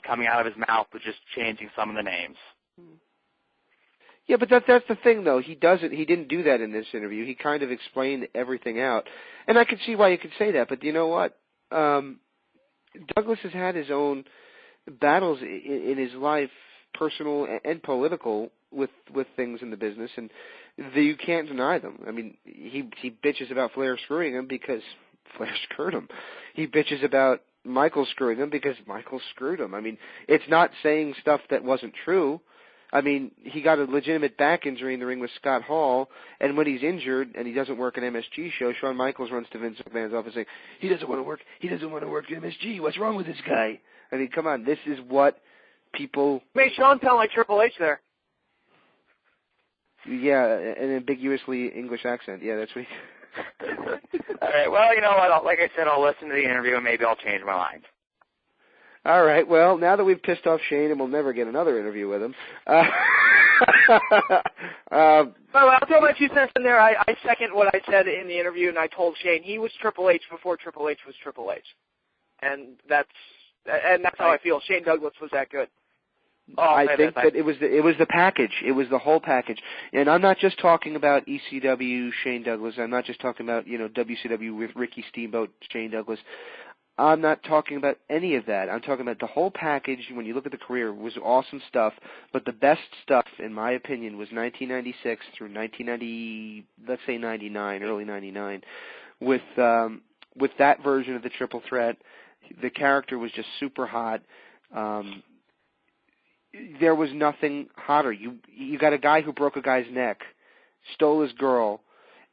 coming out of his mouth with just changing some of the names. Yeah, but that's the thing, though. He didn't do that in this interview. He kind of explained everything out. And I could see why you could say that, but you know what? Douglas has had his own battles in his life, personal and political, with things in the business, and you can't deny them. I mean, he bitches about Flair screwing him because Flair screwed him. He bitches about Michael screwing him because Michael screwed him. I mean, it's not saying stuff that wasn't true. I mean, he got a legitimate back injury in the ring with Scott Hall, and when he's injured and he doesn't work an MSG show, Shawn Michaels runs to Vince McMahon's office saying, he doesn't want to work MSG. What's wrong with this guy? I mean, come on, this is what people... Made Shawn sound like Triple H there. Yeah, an ambiguously English accent. Yeah, that's what he... All right, well, you know what? Like I said, I'll listen to the interview and maybe I'll change my mind. All right, well, now that we've pissed off Shane and we'll never get another interview with him. Well, I'll throw my 2 cents in there. I second what I said in the interview, and I told Shane he was Triple H before Triple H was Triple H. And that's how I feel. Shane Douglas was that good. I think that it was the package. It was the whole package. And I'm not just talking about ECW Shane Douglas. I'm not just talking about, WCW with Ricky Steamboat Shane Douglas. I'm not talking about any of that. I'm talking about the whole package. When you look at the career, it was awesome stuff. But the best stuff, in my opinion, was 1996 through 1990, let's say 99, early 99, with that version of the Triple Threat. The character was just super hot. There was nothing hotter. You got a guy who broke a guy's neck, stole his girl,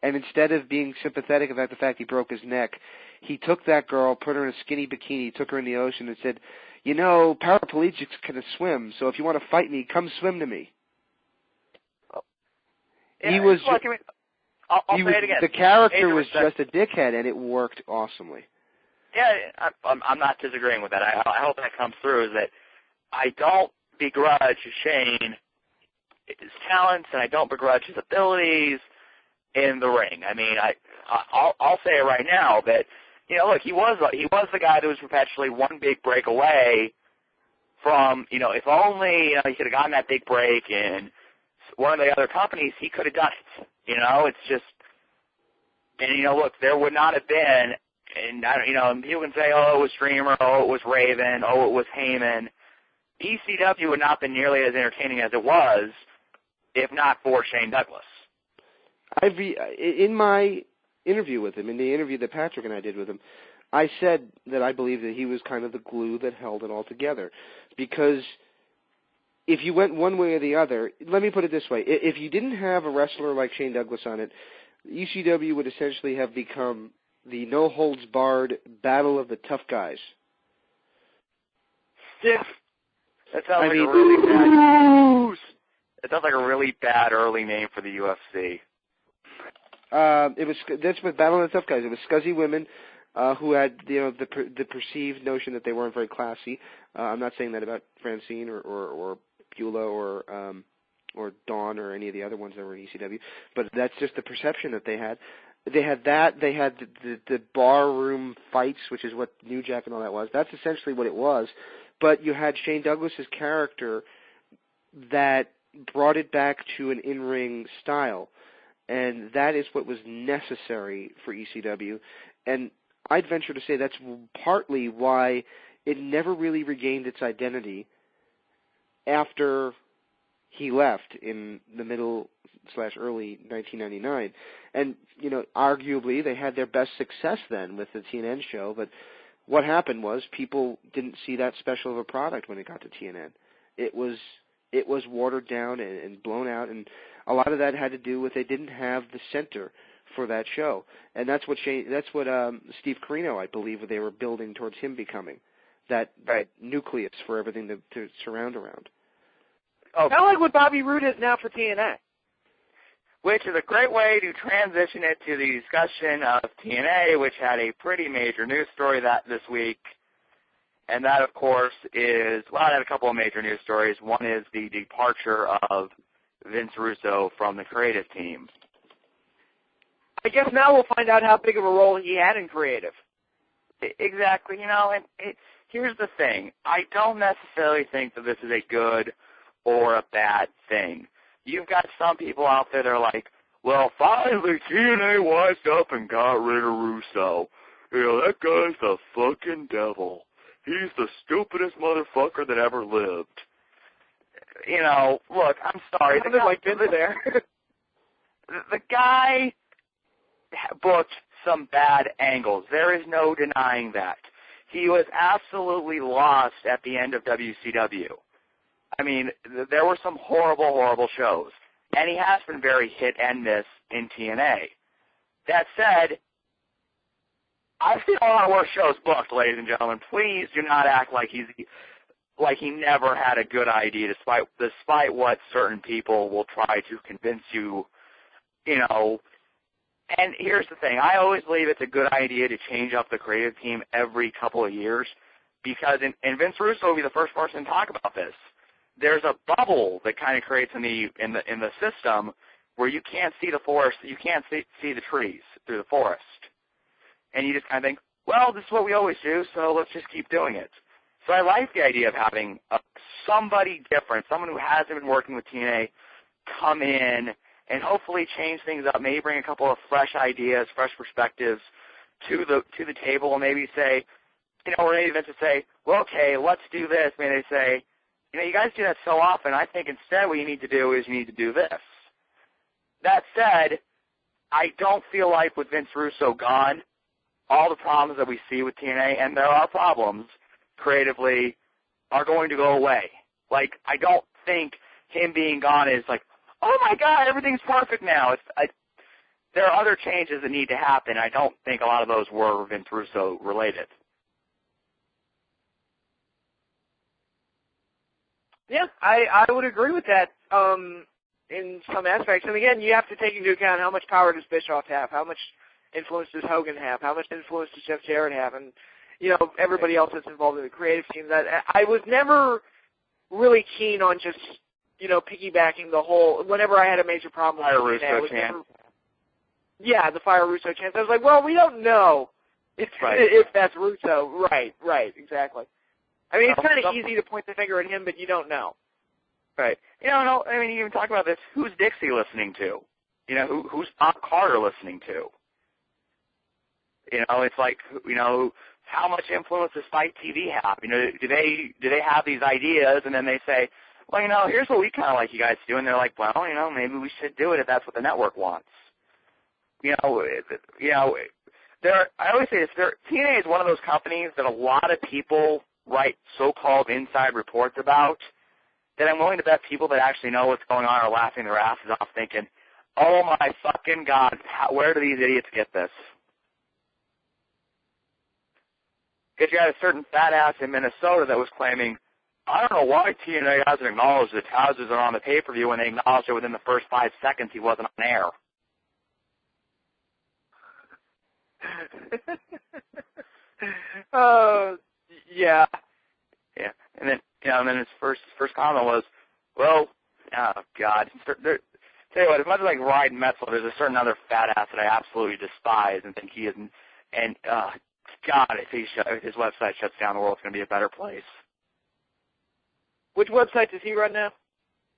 and instead of being sympathetic about the fact he broke his neck, he took that girl, put her in a skinny bikini, took her in the ocean, and said, paraplegics can swim, so if you want to fight me, come swim to me. Yeah, he was. Look, I'll say it again. The character was just a dickhead, and it worked awesomely. Yeah, I'm not disagreeing with that. I hope that comes through, is that I don't begrudge Shane his talents, and I don't begrudge his abilities in the ring. I mean, I'll say it right now that, look, he was the guy that was perpetually one big break away from, if only he could have gotten that big break in one of the other companies, he could have done it. It's just, and look, there would not have been, and I don't, people can say, oh, it was Streamer, oh, it was Raven, oh, it was Heyman. ECW would not have been nearly as entertaining as it was if not for Shane Douglas. In my interview with him, in the interview that Patrick and I did with him, I said that I believe that he was kind of the glue that held it all together. Because if you went one way or the other, let me put it this way, if you didn't have a wrestler like Shane Douglas on it, ECW would essentially have become the no-holds-barred battle of the tough guys. Yeah. That sounds like a really bad... It sounds like a really bad early name for the UFC. That's what Battle of the Tough Guys. It was scuzzy women who had the perceived notion that they weren't very classy. I'm not saying that about Francine or Beulah or Dawn or any of the other ones that were in ECW, but that's just the perception that they had. They had that. They had the barroom fights, which is what New Jack and all that was. That's essentially what it was. But you had Shane Douglas's character that brought it back to an in-ring style, and that is what was necessary for ECW. And I'd venture to say that's partly why it never really regained its identity after he left in the middle/early 1999. And, arguably they had their best success then with the TNN show, but what happened was people didn't see that special of a product when it got to TNN. It was watered down and blown out, and a lot of that had to do with they didn't have the center for that show, and that's what Steve Corino, I believe, they were building towards him becoming that nucleus for everything to surround around. Oh, kind of like what Bobby Roode is now for TNA. Which is a great way to transition it to the discussion of TNA, which had a pretty major news story this week. And that, of course, it had a couple of major news stories. One is the departure of Vince Russo from the creative team. I guess now we'll find out how big of a role he had in creative. Exactly. Here's the thing. I don't necessarily think that this is a good or a bad thing. You've got some people out there that are like, well, finally TNA wised up and got rid of Russo. That guy's the fucking devil. He's the stupidest motherfucker that ever lived. Look, I'm sorry. The guy booked some bad angles. There is no denying that. He was absolutely lost at the end of WCW. I mean, there were some horrible, horrible shows, and he has been very hit and miss in TNA. That said, I've seen a lot worse shows booked, ladies and gentlemen. Please do not act like he never had a good idea, despite what certain people will try to convince you. And here's the thing: I always believe it's a good idea to change up the creative team every couple of years, because and Vince Russo will be the first person to talk about this. There's a bubble that kind of creates in the system where you can't see the forest, you can't see the trees through the forest. And you just kind of think, well, this is what we always do, so let's just keep doing it. So I like the idea of having somebody different, someone who hasn't been working with TNA, come in and hopefully change things up, maybe bring a couple of fresh ideas, fresh perspectives to the table, and maybe say, or maybe Vince would say, well, okay, let's do this. Maybe they say, you guys do that so often. I think instead what you need to do is you need to do this. That said, I don't feel like with Vince Russo gone, all the problems that we see with TNA, and there are problems creatively, are going to go away. Like, I don't think him being gone is like, oh my God, everything's perfect now. There are other changes that need to happen. I don't think a lot of those were Vince Russo related. Yeah, I would agree with that in some aspects. And again, you have to take into account how much power does Bischoff have, how much influence does Hogan have, how much influence does Jeff Jarrett have, and everybody else that's involved in the creative team. That I was never really keen on just piggybacking the whole. Whenever I had a major problem with TNA, Yeah, the Fire Russo chants. I was like, well, we don't know if that's Russo. Right, exactly. I mean, it's kind of easy to point the finger at him, but you don't know. Right. You know, I mean, you even talk about this. Who's Dixie listening to? You know, who's Bob Carter listening to? You know, it's like, you know, how much influence does Fight TV have? You know, do they have these ideas, and then they say, well, you know, here's what we kind of like you guys to do, and they're like, well, you know, maybe we should do it if that's what the network wants. I always say this, TNA is one of those companies that a lot of people write so-called inside reports about, that I'm willing to bet people that actually know what's going on are laughing their asses off thinking, oh my fucking God, where do these idiots get this? Because you had a certain fat ass in Minnesota that was claiming, I don't know why TNA hasn't acknowledged that Taz's are on the pay-per-view when they acknowledged it within the first 5 seconds he wasn't on air. Yeah. Yeah, and then his first comment was, well, oh God. Tell you what, as much as like Ryan Metzler, there's a certain other fat ass that I absolutely despise and think he isn't. And God, if his website shuts down, the world's going to be a better place. Which website does he run now?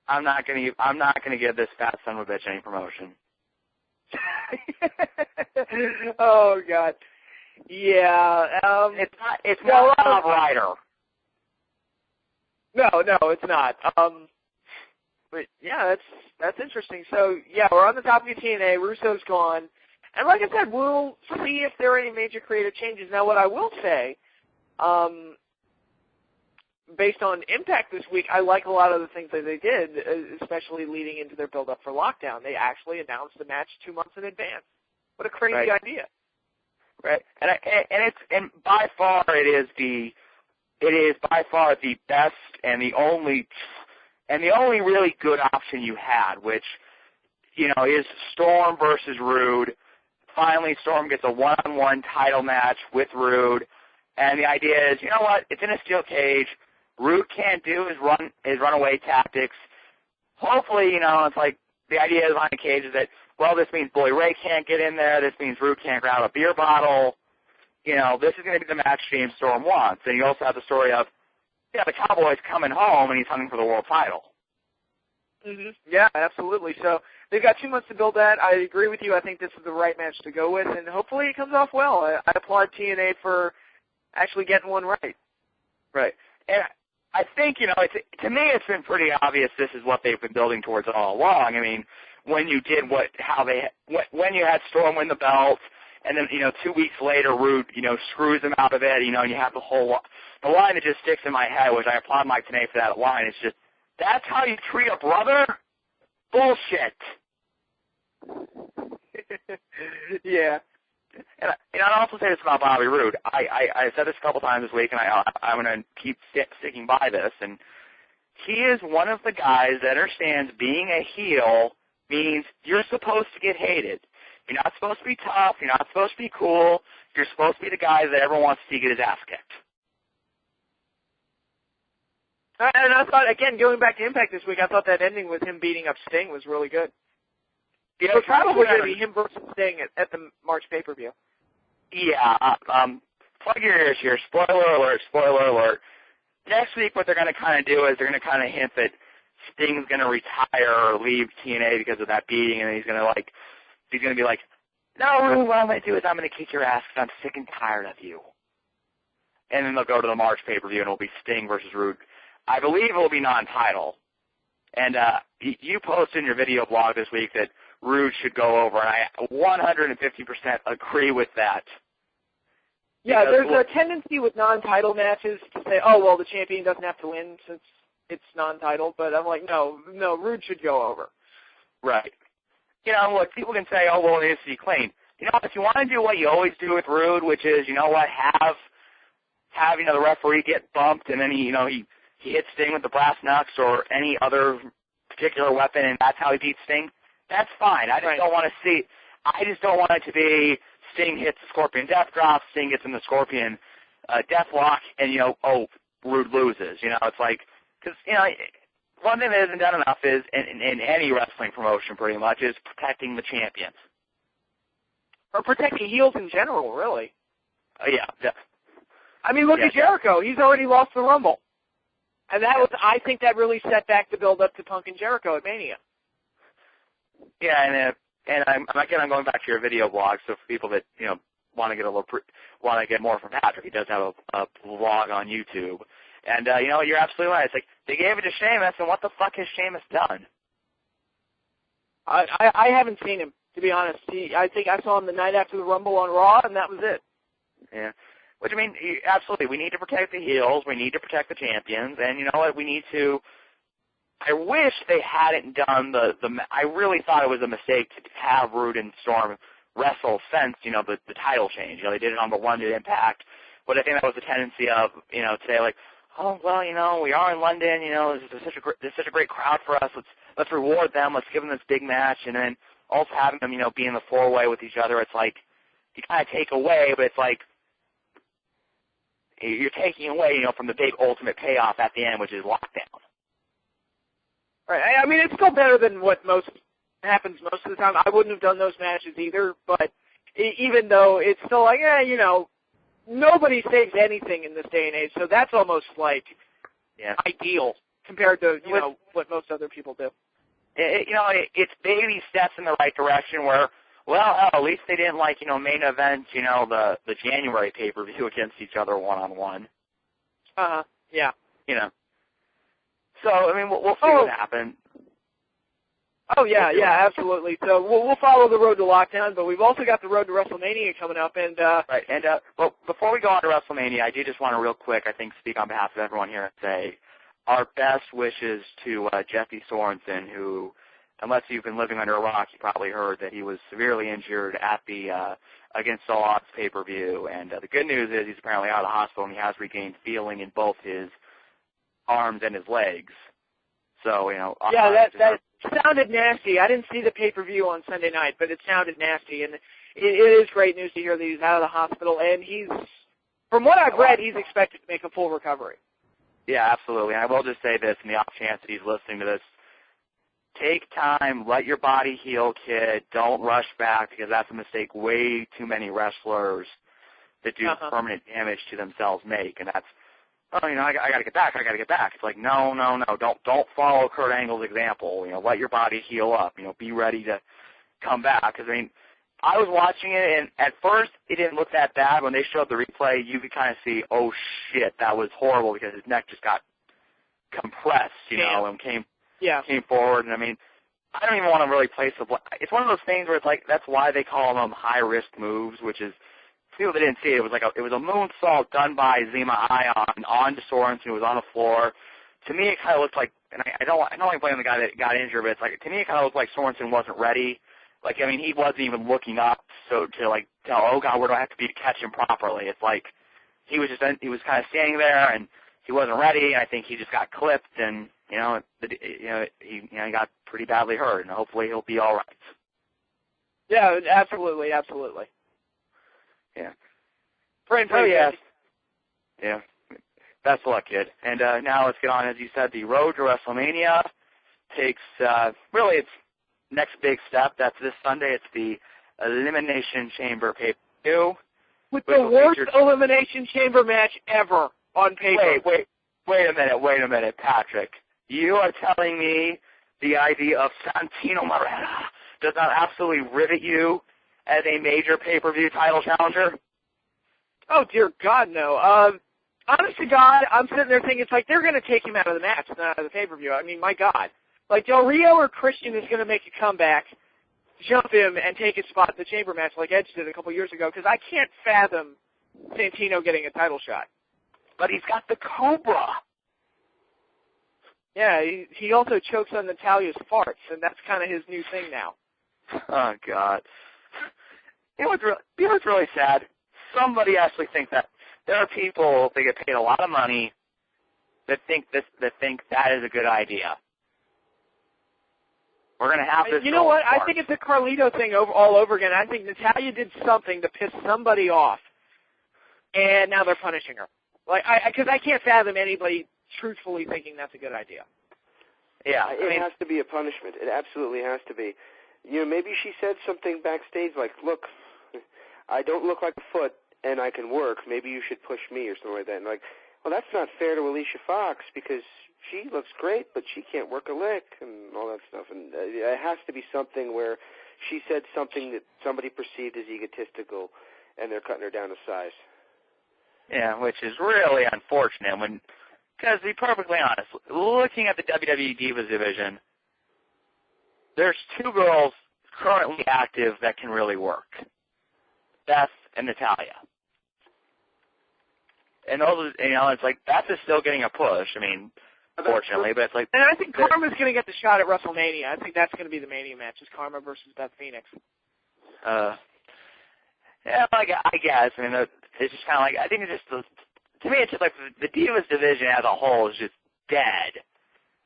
I'm not gonna give this fat son of a bitch any promotion. Oh God. Yeah. It's not Bob Ryder. No, it's not. But yeah, that's interesting. So yeah, we're on the topic of TNA. Russo's gone, and like I said, we'll see if there are any major creative changes. Now, what I will say, based on Impact this week, I like a lot of the things that they did, especially leading into their build-up for Lockdown. They actually announced the match 2 months in advance. What a crazy idea! Right, and by far it is by far the best and the only really good option you had, which, you know, is Storm versus Rude. Finally, Storm gets a one-on-one title match with Rude, and the idea is, you know what? It's in a steel cage. Rude can't do his runaway tactics. Hopefully, you know, it's like the idea behind the cage is that, well, this means Bully Ray can't get in there. This means Rude can't grab a beer bottle. You know, this is going to be the match James Storm wants. And you also have the story of, yeah, the Cowboy's coming home and he's hunting for the world title. Mm-hmm. Yeah, absolutely. So they've got 2 months to build that. I agree with you. I think this is the right match to go with, and hopefully it comes off well. I applaud TNA for actually getting one right. Right. And I think, you know, to me it's been pretty obvious this is what they've been building towards all along. I mean, when you did when you had Storm win the belt, and then, you know, 2 weeks later Rude, you know, screws him out of it, you know, and you have the line that just sticks in my head, which I applaud Mike Tenay for that line, is just, that's how you treat a brother? Bullshit. Yeah. And I'll also say this about Bobby Roode. I said this a couple times this week, and I'm going to keep sticking by this. And he is one of the guys that understands being a heel means you're supposed to get hated. You're not supposed to be tough. You're not supposed to be cool. You're supposed to be the guy that everyone wants to see get his ass kicked. And I thought, again, going back to Impact this week, I thought that ending with him beating up Sting was really good. Yeah, it's probably going to be him versus Sting at the March pay-per-view. Yeah. Plug your ears here. Spoiler alert, spoiler alert. Next week what they're going to kind of do is they're going to kind of hint that Sting's going to retire or leave TNA because of that beating, and he's going to be like, no, what I'm going to do is I'm going to kick your ass because I'm sick and tired of you. And then they'll go to the March pay-per-view, and it'll be Sting versus Roode. I believe it will be non-title. And you posted in your video blog this week that Rude should go over, and I 150% agree with that. Yeah, there's a tendency with non-title matches to say, oh, well, the champion doesn't have to win since it's non-title, but I'm like, no, Rude should go over. Right. You know, look, people can say, oh, well, it needs to be clean. You know, if you want to do what you always do with Rude, which is, you know what, have the referee get bumped, and then he hits Sting with the brass knucks or any other particular weapon, and that's how he beats Sting, that's fine. I just don't want to see. I just don't want it to be Sting hits the Scorpion Death Drop, Sting gets in the Scorpion Deathlock, and Rude loses. You know, it's like, because one thing that isn't done enough is in any wrestling promotion pretty much is protecting the champions. or protecting heels in general, really. Yeah. I mean, look at Jericho. He's already lost the Rumble. And I think that really set back the build up to Punk and Jericho at Mania. Yeah, and I'm going back to your video blog. So for people that want to get more from Patrick, he does have a blog on YouTube. And you're absolutely right. It's like they gave it to Sheamus, and what the fuck has Sheamus done? I haven't seen him, to be honest. I think I saw him the night after the Rumble on Raw, and that was it. Yeah. Which, I mean, absolutely, we need to protect the heels. We need to protect the champions. And you know what? We need to – I wish they hadn't done I really thought it was a mistake to have Rude and Storm wrestle since, the title change. They did it on the London Impact. But I think that was a tendency of, to say, like, oh, well, we are in London. This is such a great crowd for us. Let's reward them. Let's give them this big match. And then also having them, be in the four-way with each other. It's like you kind of take away, but it's like you're taking away, from the big ultimate payoff at the end, which is lockdown. Right. I mean, it's still better than what happens most of the time. I wouldn't have done those matches either, but even though it's still like, nobody saves anything in this day and age, so that's almost like ideal compared to, what most other people do. It's baby steps in the right direction where, well, at least they didn't main event, the January pay-per-view against each other one-on-one. Yeah. So, I mean, we'll see what happens. Oh, yeah, absolutely. So we'll follow the road to lockdown, but we've also got the road to WrestleMania coming up. And right, and well, before we go on to WrestleMania, I do just want to real quick, I think, speak on behalf of everyone here and say our best wishes to Jeffy Sorensen, who, unless you've been living under a rock, you probably heard that he was severely injured at the Against All Odds pay-per-view. And the good news is he's apparently out of the hospital and he has regained feeling in both his arms and his legs. So, yeah, that sounded nasty. I didn't see the pay-per-view on Sunday night, but it sounded nasty. And it is great news to hear that he's out of the hospital. And from what I've read, he's expected to make a full recovery. Yeah, absolutely. And I will just say this, in the off chance that he's listening to this, take time, let your body heal, kid. Don't rush back, because that's a mistake way too many wrestlers that do permanent damage to themselves make. And that's, I got to get back. It's like, no. Don't follow Kurt Angle's example. Let your body heal up. Be ready to come back. Because, I was watching it, and at first it didn't look that bad. When they showed the replay, you could kind of see, oh, shit, that was horrible, because his neck just got compressed, and came forward. And, I don't even want to really place the blame. It's one of those things where it's like, that's why they call them high-risk moves, which is, people that didn't see it, it was a moonsault done by Zema Ion onto Sorensen, who was on the floor. To me, it kind of looked like, and I don't like blaming the guy that got injured, but it's like, to me, it kind of looked like Sorensen wasn't ready. He wasn't even looking up, so to tell, oh God, where do I have to be to catch him properly? It's like he was kind of standing there and he wasn't ready. And I think he just got clipped, and he got pretty badly hurt, and hopefully he'll be all right. Yeah, absolutely. Yeah. Yes. Yeah. Best of luck, kid. And now let's get on, as you said, the road to WrestleMania takes really its next big step. That's this Sunday. It's the Elimination Chamber pay-per-view. With the worst Elimination Chamber match ever on paper. Wait a minute, Patrick. You are telling me the idea of Santino Marella does not absolutely rivet you as a major pay-per-view title challenger? Oh, dear God, no. Honest to God, I'm sitting there thinking, it's like they're going to take him out of the match, not out of the pay-per-view. My God. Like Del Rio or Christian is going to make a comeback, jump him, and take his spot in the chamber match like Edge did a couple years ago, because I can't fathom Santino getting a title shot. But he's got the Cobra. Yeah, he also chokes on Natalia's farts, and that's kind of his new thing now. Oh, God. You know what's really sad? Somebody actually thinks that there are people that get paid a lot of money that think that is a good idea. We're going to have this. You know what? I think it's a Carlito thing all over again. I think Natalya did something to piss somebody off, and now they're punishing her. Because I can't fathom anybody truthfully thinking that's a good idea. Yeah, it has to be a punishment. It absolutely has to be. Maybe she said something backstage like, look, I don't look like a foot and I can work. Maybe you should push me or something like that. And like, well, that's not fair to Alicia Fox because she looks great, but she can't work a lick and all that stuff. And it has to be something where she said something that somebody perceived as egotistical, and they're cutting her down to size. Yeah, which is really unfortunate. Because to be perfectly honest, looking at the WWE Divas division, there's two girls currently active that can really work: Beth and Natalia. And those, it's like Beth is still getting a push. I mean, fortunately, but it's like. And I think Karma's going to get the shot at WrestleMania. I think that's going to be the Mania match: is Karma versus Beth Phoenix. Yeah, like, I guess. I mean, it's just kind of like, I think it's just, to me, it's just like the Divas division as a whole is just dead.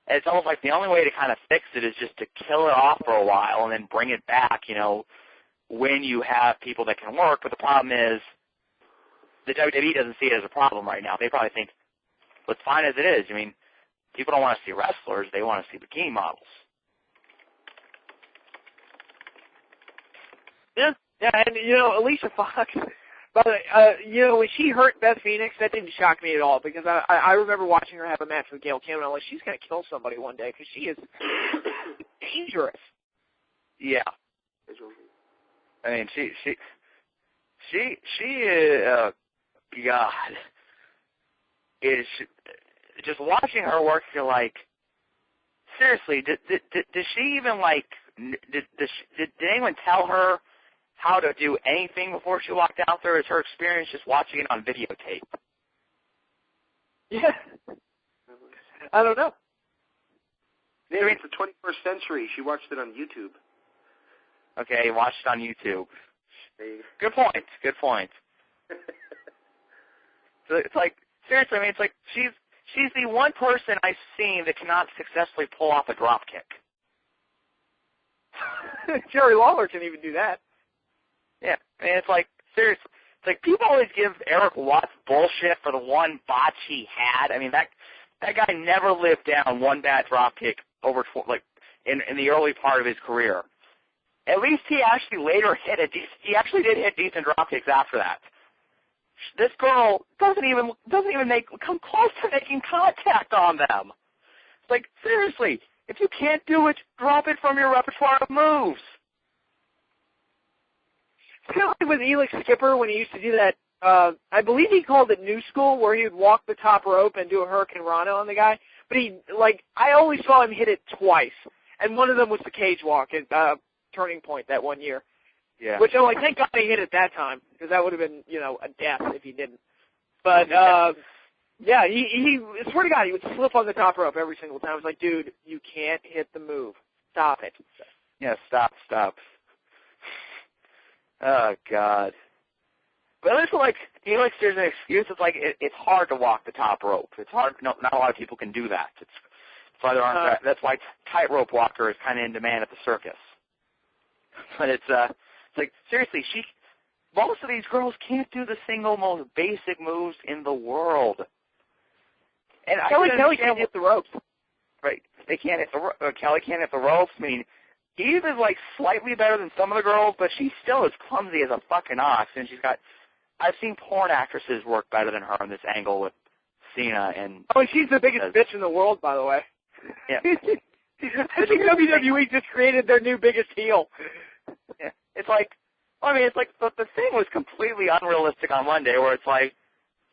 And it's almost like the only way to kind of fix it is just to kill it off for a while and then bring it back, when you have people that can work. But the problem is the WWE doesn't see it as a problem right now. They probably think, well, it's fine as it is. I mean, people don't want to see wrestlers. They want to see bikini models. Yeah. Yeah, and, Alicia Fox, but, when she hurt Beth Phoenix, that didn't shock me at all, because I remember watching her have a match with Gail Kim, and I'm like, she's going to kill somebody one day, because she is dangerous. Yeah. I mean, she is, God, is, just watching her work, you're like, seriously, did she even, like, did anyone tell her how to do anything before she walked out there? Is her experience just watching it on videotape? Yeah. I don't know. Yeah, I mean, it's the 21st century. She watched it on YouTube. Okay, watched it on YouTube. Good point. Good point. So it's like, seriously, I mean, it's like she's the one person I've seen that cannot successfully pull off a drop kick. Jerry Lawler can even do that. Yeah, I mean, it's like, seriously, it's like people always give Eric Watts bullshit for the one botch he had. I mean, that guy never lived down one bad drop kick over, like, in the early part of his career. At least he actually later he actually did hit decent drop kicks after that. This girl doesn't even come close to making contact on them. It's like, seriously, if you can't do it, drop it from your repertoire of moves. Kind of like with Elix Skipper when he used to do that, I believe he called it New School, where he would walk the top rope and do a Hurricane Rana on the guy. But I only saw him hit it twice, and one of them was the cage walk at Turning Point that one year. Yeah. Which I'm like, thank God he hit it that time, because that would have been, a death if he didn't. But yeah, he swear to God, he would slip on the top rope every single time. I was like, dude, you can't hit the move. Stop it. Yeah, stop. Oh, God. But it's like, there's an excuse. It's like, it's hard to walk the top rope. It's hard. No, not a lot of people can do that. That's why there aren't. That's why tightrope walker is kind of in demand at the circus. But it's like, seriously, most of these girls can't do the single most basic moves in the world. And Kelly can't hit the ropes. Right. They can't hit Kelly can't hit the ropes. I mean, Eve is, like, slightly better than some of the girls, but she's still as clumsy as a fucking ox. And I've seen porn actresses work better than her in this angle with Cena. And she's the biggest bitch in the world, by the way. Yeah. I think WWE just created their new biggest heel. Yeah. It's like, it's like the thing was completely unrealistic on Monday, where it's like,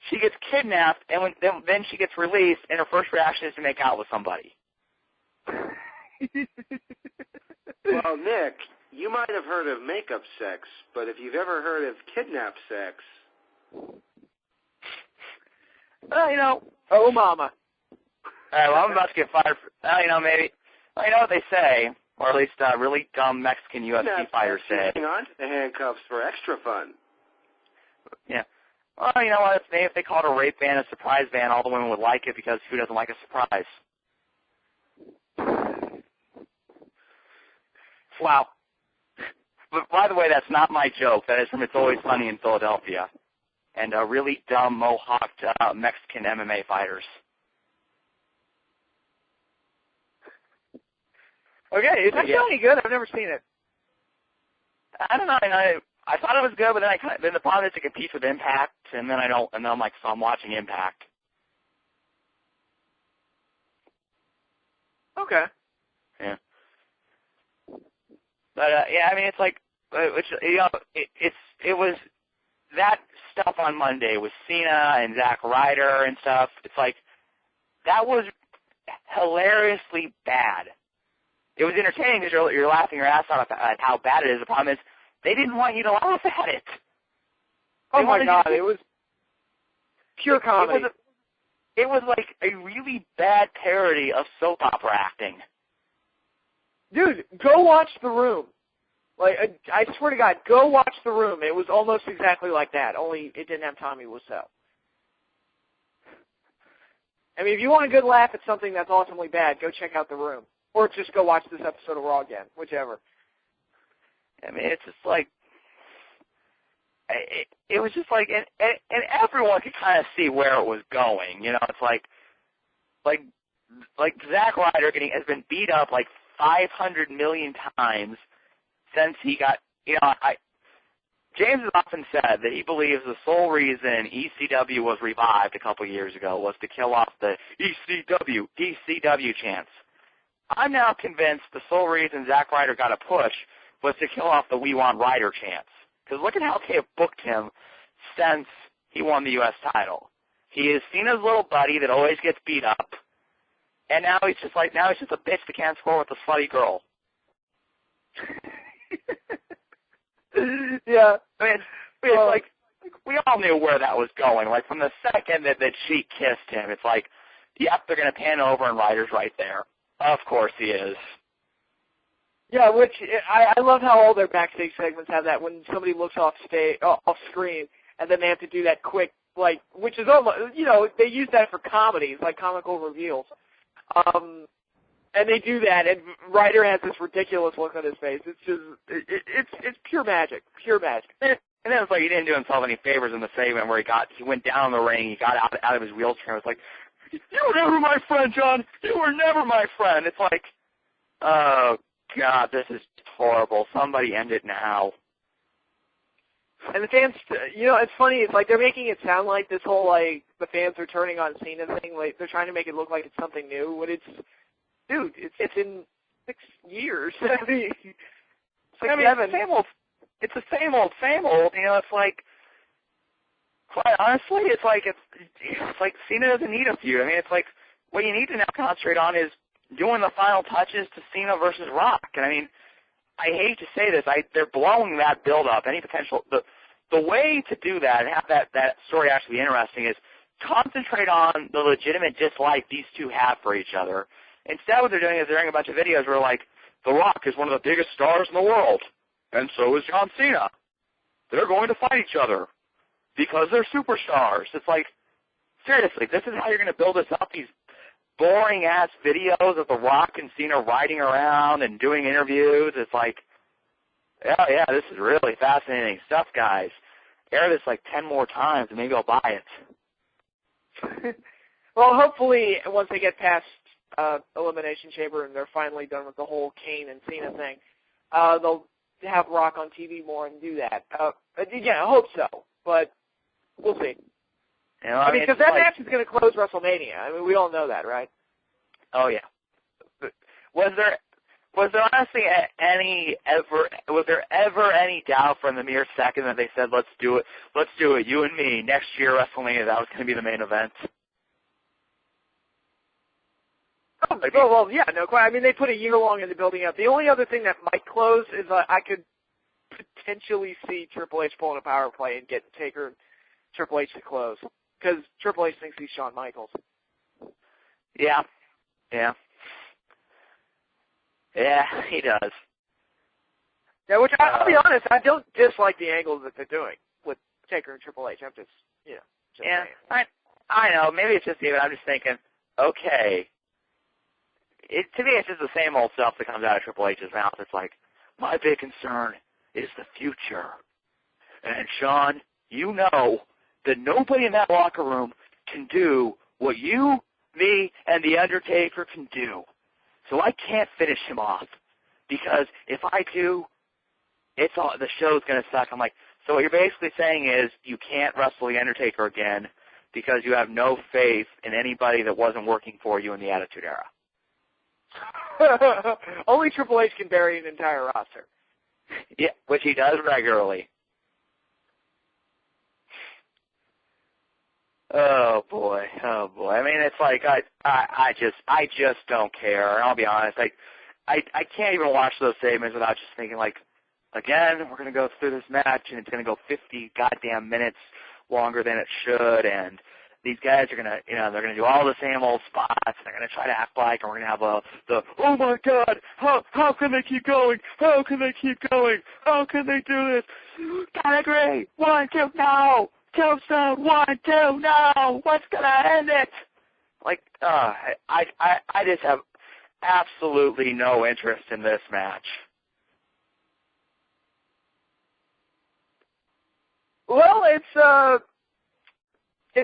she gets kidnapped, and then she gets released, and her first reaction is to make out with somebody. Well, Nick, you might have heard of makeup sex, but if you've ever heard of kidnap sex... Well, oh, mama. All right, well, I'm about to get fired for, maybe, well, you know what they say, or at least really dumb Mexican UFC fighters say. Hang on to the handcuffs for extra fun. Yeah. Well, you know what, if they called a rape ban a surprise ban, all the women would like it, because who doesn't like a surprise? Wow. But by the way, that's not my joke. That is from It's Always Sunny in Philadelphia. And really dumb, mohawked Mexican MMA fighters. Okay, is that show any good? I've never seen it. I don't know. I thought it was good, but then the problem is it competes with Impact, and then I'm like, so I'm watching Impact. Okay. Yeah. But yeah, I mean, it's like, it was that stuff on Monday with Cena and Zack Ryder and stuff. It's like that was hilariously bad. It was entertaining because you're laughing your ass off at how bad it is. The problem is they didn't want you to laugh at it. Oh my God, it was pure comedy. It was like a really bad parody of soap opera acting. Dude, go watch The Room. Like, I swear to God, go watch The Room. It was almost exactly like that, only it didn't have Tommy Wiseau. I mean, if you want a good laugh at something that's awesomely bad, go check out The Room. Or just go watch this episode of Raw again, whichever. I mean, it's just like, it was just like, and everyone could kind of see where it was going. You know, it's like Zack Ryder has been beat up like 500 million times since he got, James has often said that he believes the sole reason ECW was revived a couple years ago was to kill off the ECW chants. I'm now convinced the sole reason Zack Ryder got a push was to kill off the We Want Ryder chants. Because look at how they have booked him since he won the U.S. title. He is Cena's little buddy that always gets beat up, and now he's just a bitch that can't score with a slutty girl. Yeah. I mean, it's like we all knew where that was going. Like from the second that she kissed him, it's like, yep, they're going to pan over and Ryder's right there. Of course he is. Yeah, which I love how all their backstage segments have that when somebody looks off screen, and then they have to do that quick, like, which is almost, they use that for comedies, like comical reveals. And they do that, and Ryder has this ridiculous look on his face. It's just, it's pure magic, pure magic. And then it's like he didn't do himself any favors in the segment where he went down the ring, he got out of his wheelchair. It's like, you were never my friend, John. You were never my friend. It's like, oh, God, this is horrible. Somebody end it now. And the fans, it's funny. It's like they're making it sound like this whole, like, the fans are turning on Cena thing. Like, they're trying to make it look like it's something new. When dude, it's in 6 years. I mean, it's like 7. Same old. It's the same old. It's like, quite honestly, it's like Cena doesn't need a feud. I mean, it's like what you need to now concentrate on is doing the final touches to Cena versus Rock. And I mean, I hate to say this, they're blowing that build up. Any potential the way to do that and have that story actually be interesting is concentrate on the legitimate dislike these two have for each other. Instead, what they're doing is they're doing a bunch of videos where like The Rock is one of the biggest stars in the world, and so is John Cena. They're going to fight each other because they're superstars. It's like, seriously, this is how you're going to build this up, these boring-ass videos of The Rock and Cena riding around and doing interviews. It's like, yeah, this is really fascinating stuff, guys. Air this like 10 more times and maybe I'll buy it. Well, hopefully, once they get past Elimination Chamber and they're finally done with the whole Kane and Cena thing, they'll have Rock on TV more and do that. Yeah, I hope so, but we'll see. I mean, because that match is going to close WrestleMania. I mean, we all know that, right? Oh yeah. Was there honestly was there ever any doubt from the mere second that they said, let's do it, you and me, next year WrestleMania, that was going to be the main event? Well, yeah, no, quite. I mean, they put a year long into building up. The only other thing that might close is I could potentially see Triple H pulling a power play and get Taker and Triple H to close, because Triple H thinks he's Shawn Michaels. Yeah, he does. Yeah, which I'll be honest, I don't dislike the angles that they're doing with Taker and Triple H. I'm just, yeah, I know. Maybe it's just even. I'm just thinking, okay. To me, it's just the same old stuff that comes out of Triple H's mouth. It's like, my big concern is the future. And, Sean, you know that nobody in that locker room can do what you, me, and The Undertaker can do. So I can't finish him off. Because if I do, it's all, the show's going to suck. I'm like, so what you're basically saying is you can't wrestle The Undertaker again because you have no faith in anybody that wasn't working for you in the Attitude Era. Only Triple H can bury an entire roster. Yeah, which he does regularly. Oh boy. I mean, it's like I just don't care. And I'll be honest, I can't even watch those segments without just thinking like, again, we're gonna go through this match and it's gonna go 50 goddamn minutes longer than it should, and these guys are gonna, they're gonna do all the same old spots. They're gonna try to act like, and we're gonna have the oh my God, how can they keep going? How can they keep going? How can they do this? Gotta agree. 1, 2, no. Tombstone, 1, 2, no. What's gonna end it? Like, I just have absolutely no interest in this match. Well, it's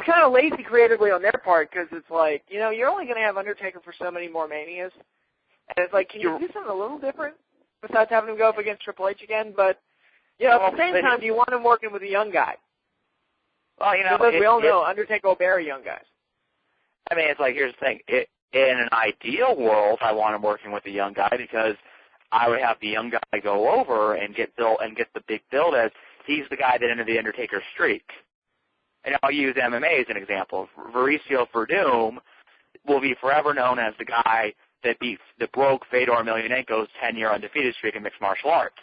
kind of lazy creatively on their part because it's like, you're only going to have Undertaker for so many more Manias. And it's like, can you do something a little different besides having him go up against Triple H again? But, at the same time, do you want him working with a young guy? Well, because we all know Undertaker will bury young guys. I mean, it's like, here's the thing. In an ideal world, I want him working with a young guy because I would have the young guy go over and get the big build as he's the guy that ended the Undertaker streak. And I'll use MMA as an example. Mauricio Verdum will be forever known as the guy that broke Fedor Emelianenko's 10-year undefeated streak in mixed martial arts.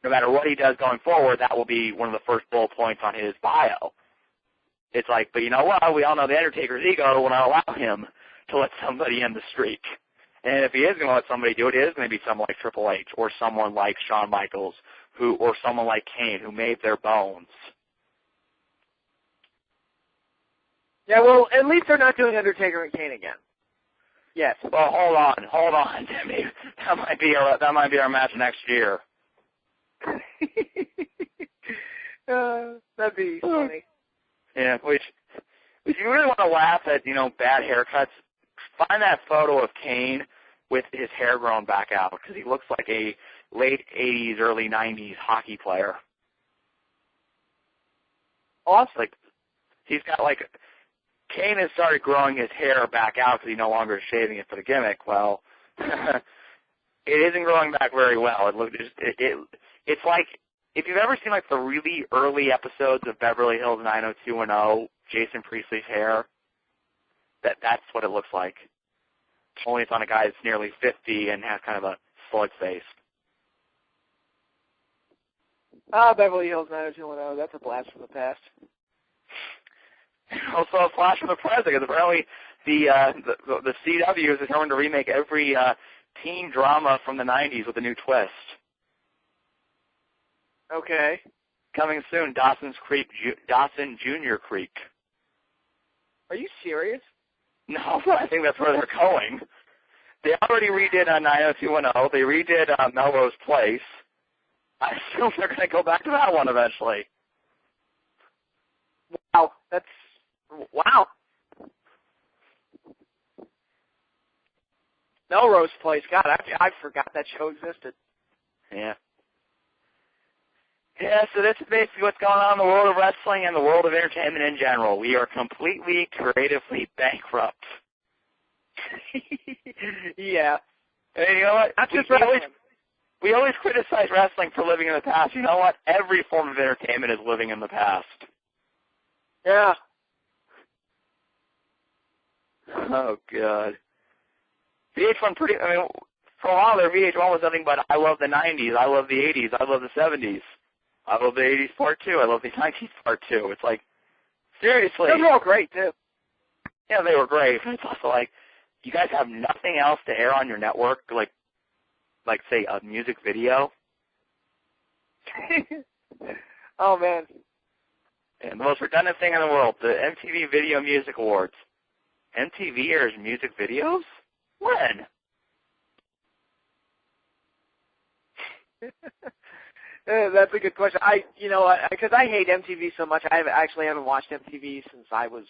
No matter what he does going forward, that will be one of the first bullet points on his bio. It's like, but you know what? We all know the Undertaker's ego will not allow him to let somebody end the streak. And if he is going to let somebody do it, it is going to be someone like Triple H or someone like Shawn Michaels or someone like Kane who made their bones. Yeah, well, at least they're not doing Undertaker and Kane again. Yes. Well, hold on, Timmy. That might be our match next year. That'd be funny. Yeah, which if you really want to laugh at, bad haircuts, find that photo of Kane with his hair grown back out because he looks like a late 80s, early 90s hockey player. Awesome. Like, he's got Kane has started growing his hair back out because he no longer is shaving it for the gimmick. Well, it isn't growing back very well. It's like, if you've ever seen the really early episodes of Beverly Hills 90210, Jason Priestley's hair, that's what it looks like. Only it's on a guy that's nearly 50 and has kind of a slug face. Beverly Hills 90210, that's a blast from the past. Also a flash from the present, because apparently the CW is determined to remake every teen drama from the 90s with a new twist. Okay. Coming soon, Dawson Junior Creek. Are you serious? No, I think that's where they're going. They already redid 90210. They redid Melrose Place. I assume they're going to go back to that one eventually. Wow, wow. Melrose Place. God, I forgot that show existed. Yeah. Yeah, so this is basically what's going on in the world of wrestling and the world of entertainment in general. We are completely creatively bankrupt. Yeah. And you know what? Not just we always criticize wrestling for living in the past. You know what? Every form of entertainment is living in the past. Yeah. Oh, God. VH1 for a while there, VH1 was nothing but I love the 90s, I love the 80s, I love the 70s. I love the 80s part 2. I love the 90s part 2. It's like, seriously. Those were all great, too. Yeah, they were great. But it's also like, you guys have nothing else to air on your network, like say, a music video? Oh, man. And the most redundant thing in the world, the MTV Video Music Awards. MTV airs music videos? When? That's a good question. Because I hate MTV so much, I actually haven't watched MTV since I was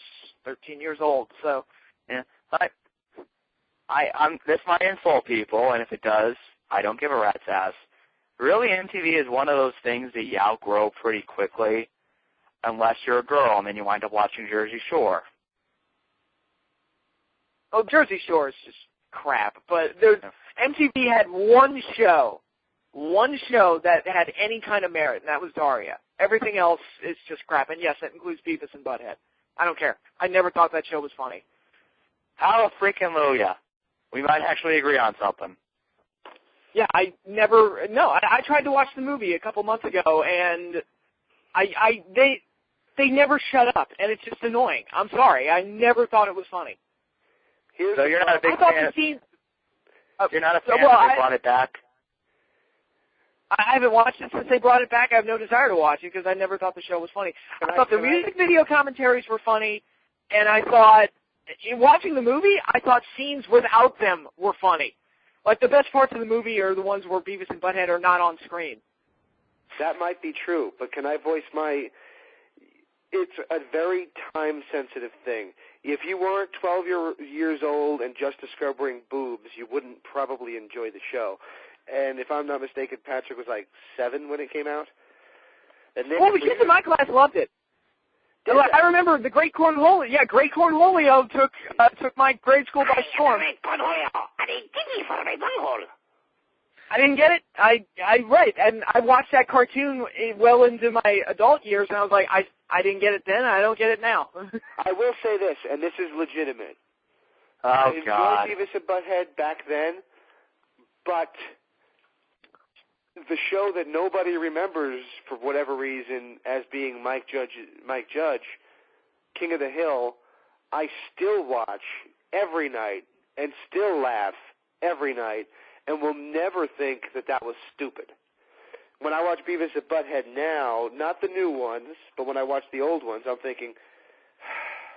13 years old. So, yeah, this might insult people, and if it does, I don't give a rat's ass. really MTV is one of those things that you outgrow pretty quickly, unless you're a girl, and then you wind up watching Jersey Shore. Oh, Jersey Shore is just crap. But MTV had one show that had any kind of merit, and that was Daria. Everything else is just crap. And yes, that includes Beavis and Butthead. I don't care. I never thought that show was funny. Hallelujah. We might actually agree on something. Yeah, I tried to watch the movie a couple months ago, and they never shut up, and it's just annoying. I'm sorry. I never thought it was funny. So you're not a big fan? You're not a fan that they brought it back? I haven't watched it since they brought it back. I have no desire to watch it because I never thought the show was funny. I thought the music video commentaries were funny, and I thought, in watching the movie, I thought scenes without them were funny. Like, the best parts of the movie are the ones where Beavis and Butthead are not on screen. That might be true, but can I voice my... It's a very time-sensitive thing. If you weren't 12 years old and just discovering boobs, you wouldn't probably enjoy the show. And if I'm not mistaken, Patrick was like 7 when it came out. And the kids in my class loved it. I remember the Great Cornholio. Yeah, Great Cornholio took my grade school by storm. I didn't get it. I read it, and I watched that cartoon well into my adult years, and I was like, I didn't get it then, I don't get it now. I will say this, and this is legitimate. Oh, God. I enjoyed Beavis and Butthead back then, but the show that nobody remembers for whatever reason as being Mike Judge, King of the Hill, I still watch every night and still laugh every night and will never think that was stupid. When I watch Beavis and Butthead now, not the new ones, but when I watch the old ones, I'm thinking,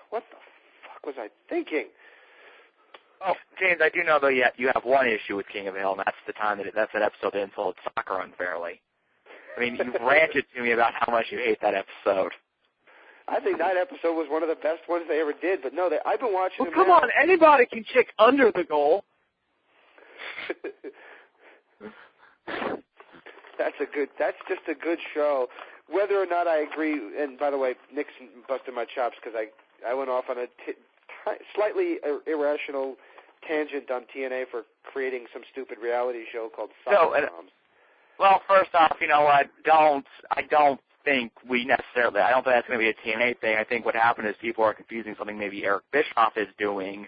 what the fuck was I thinking? Oh, James, I do know, though, you have one issue with King of the Hill, and that's that episode that insulted soccer unfairly. I mean, you ranted to me about how much you hate that episode. I think that episode was one of the best ones they ever did, but no, I've been watching them come now. on, anybody can kick under the goal. That's just a good show. Whether or not I agree, and by the way, Nick's busted my chops because I went off on a slightly irrational tangent on TNA for creating some stupid reality show called Soccer Moms. Well, first off, you know, I don't think I don't think that's going to be a TNA thing. I think what happened is people are confusing something maybe Eric Bischoff is doing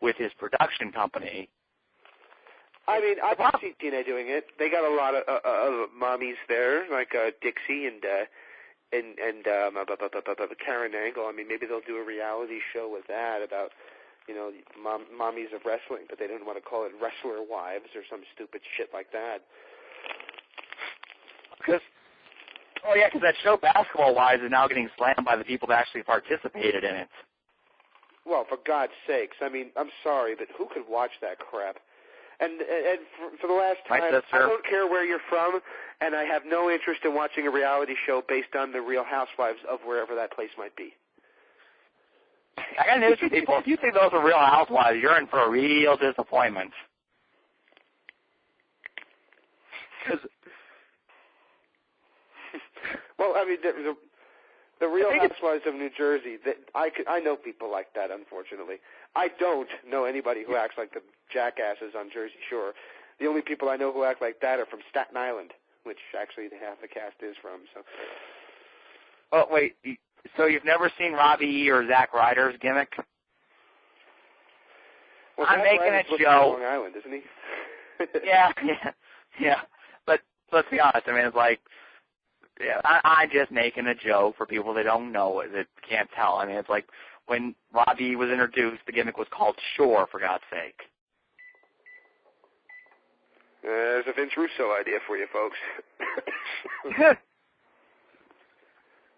with his production company. I mean, I can see TNA doing it. They got a lot of mommies there, like Dixie and Karen Angle. I mean, maybe they'll do a reality show with that about, you know, mommies of wrestling, but they didn't want to call it Wrestler Wives or some stupid shit like that. Because that show, Basketball Wives, is now getting slammed by the people that actually participated in it. Well, for God's sakes, I mean, I'm sorry, but who could watch that crap? And for the last time, I don't care where you're from, and I have no interest in watching a reality show based on the Real Housewives of wherever that place might be. I got news for people. If you think those are Real Housewives, you're in for a real disappointment. Well, I mean, the Real Housewives of New Jersey, I know people like that, unfortunately. I don't know anybody who acts like the jackasses on Jersey Shore. The only people I know who act like that are from Staten Island, which actually half the cast is from. So. Oh, wait. So you've never seen Robbie E. or Zack Ryder's gimmick? Well, I'm making a joke. Long Island, isn't he? Yeah. But let's be honest. I mean, it's like, I'm just making a joke for people that don't know it, that can't tell. I mean, it's like when Robbie was introduced, the gimmick was called Shore, for God's sake. There's a Vince Russo idea for you, folks.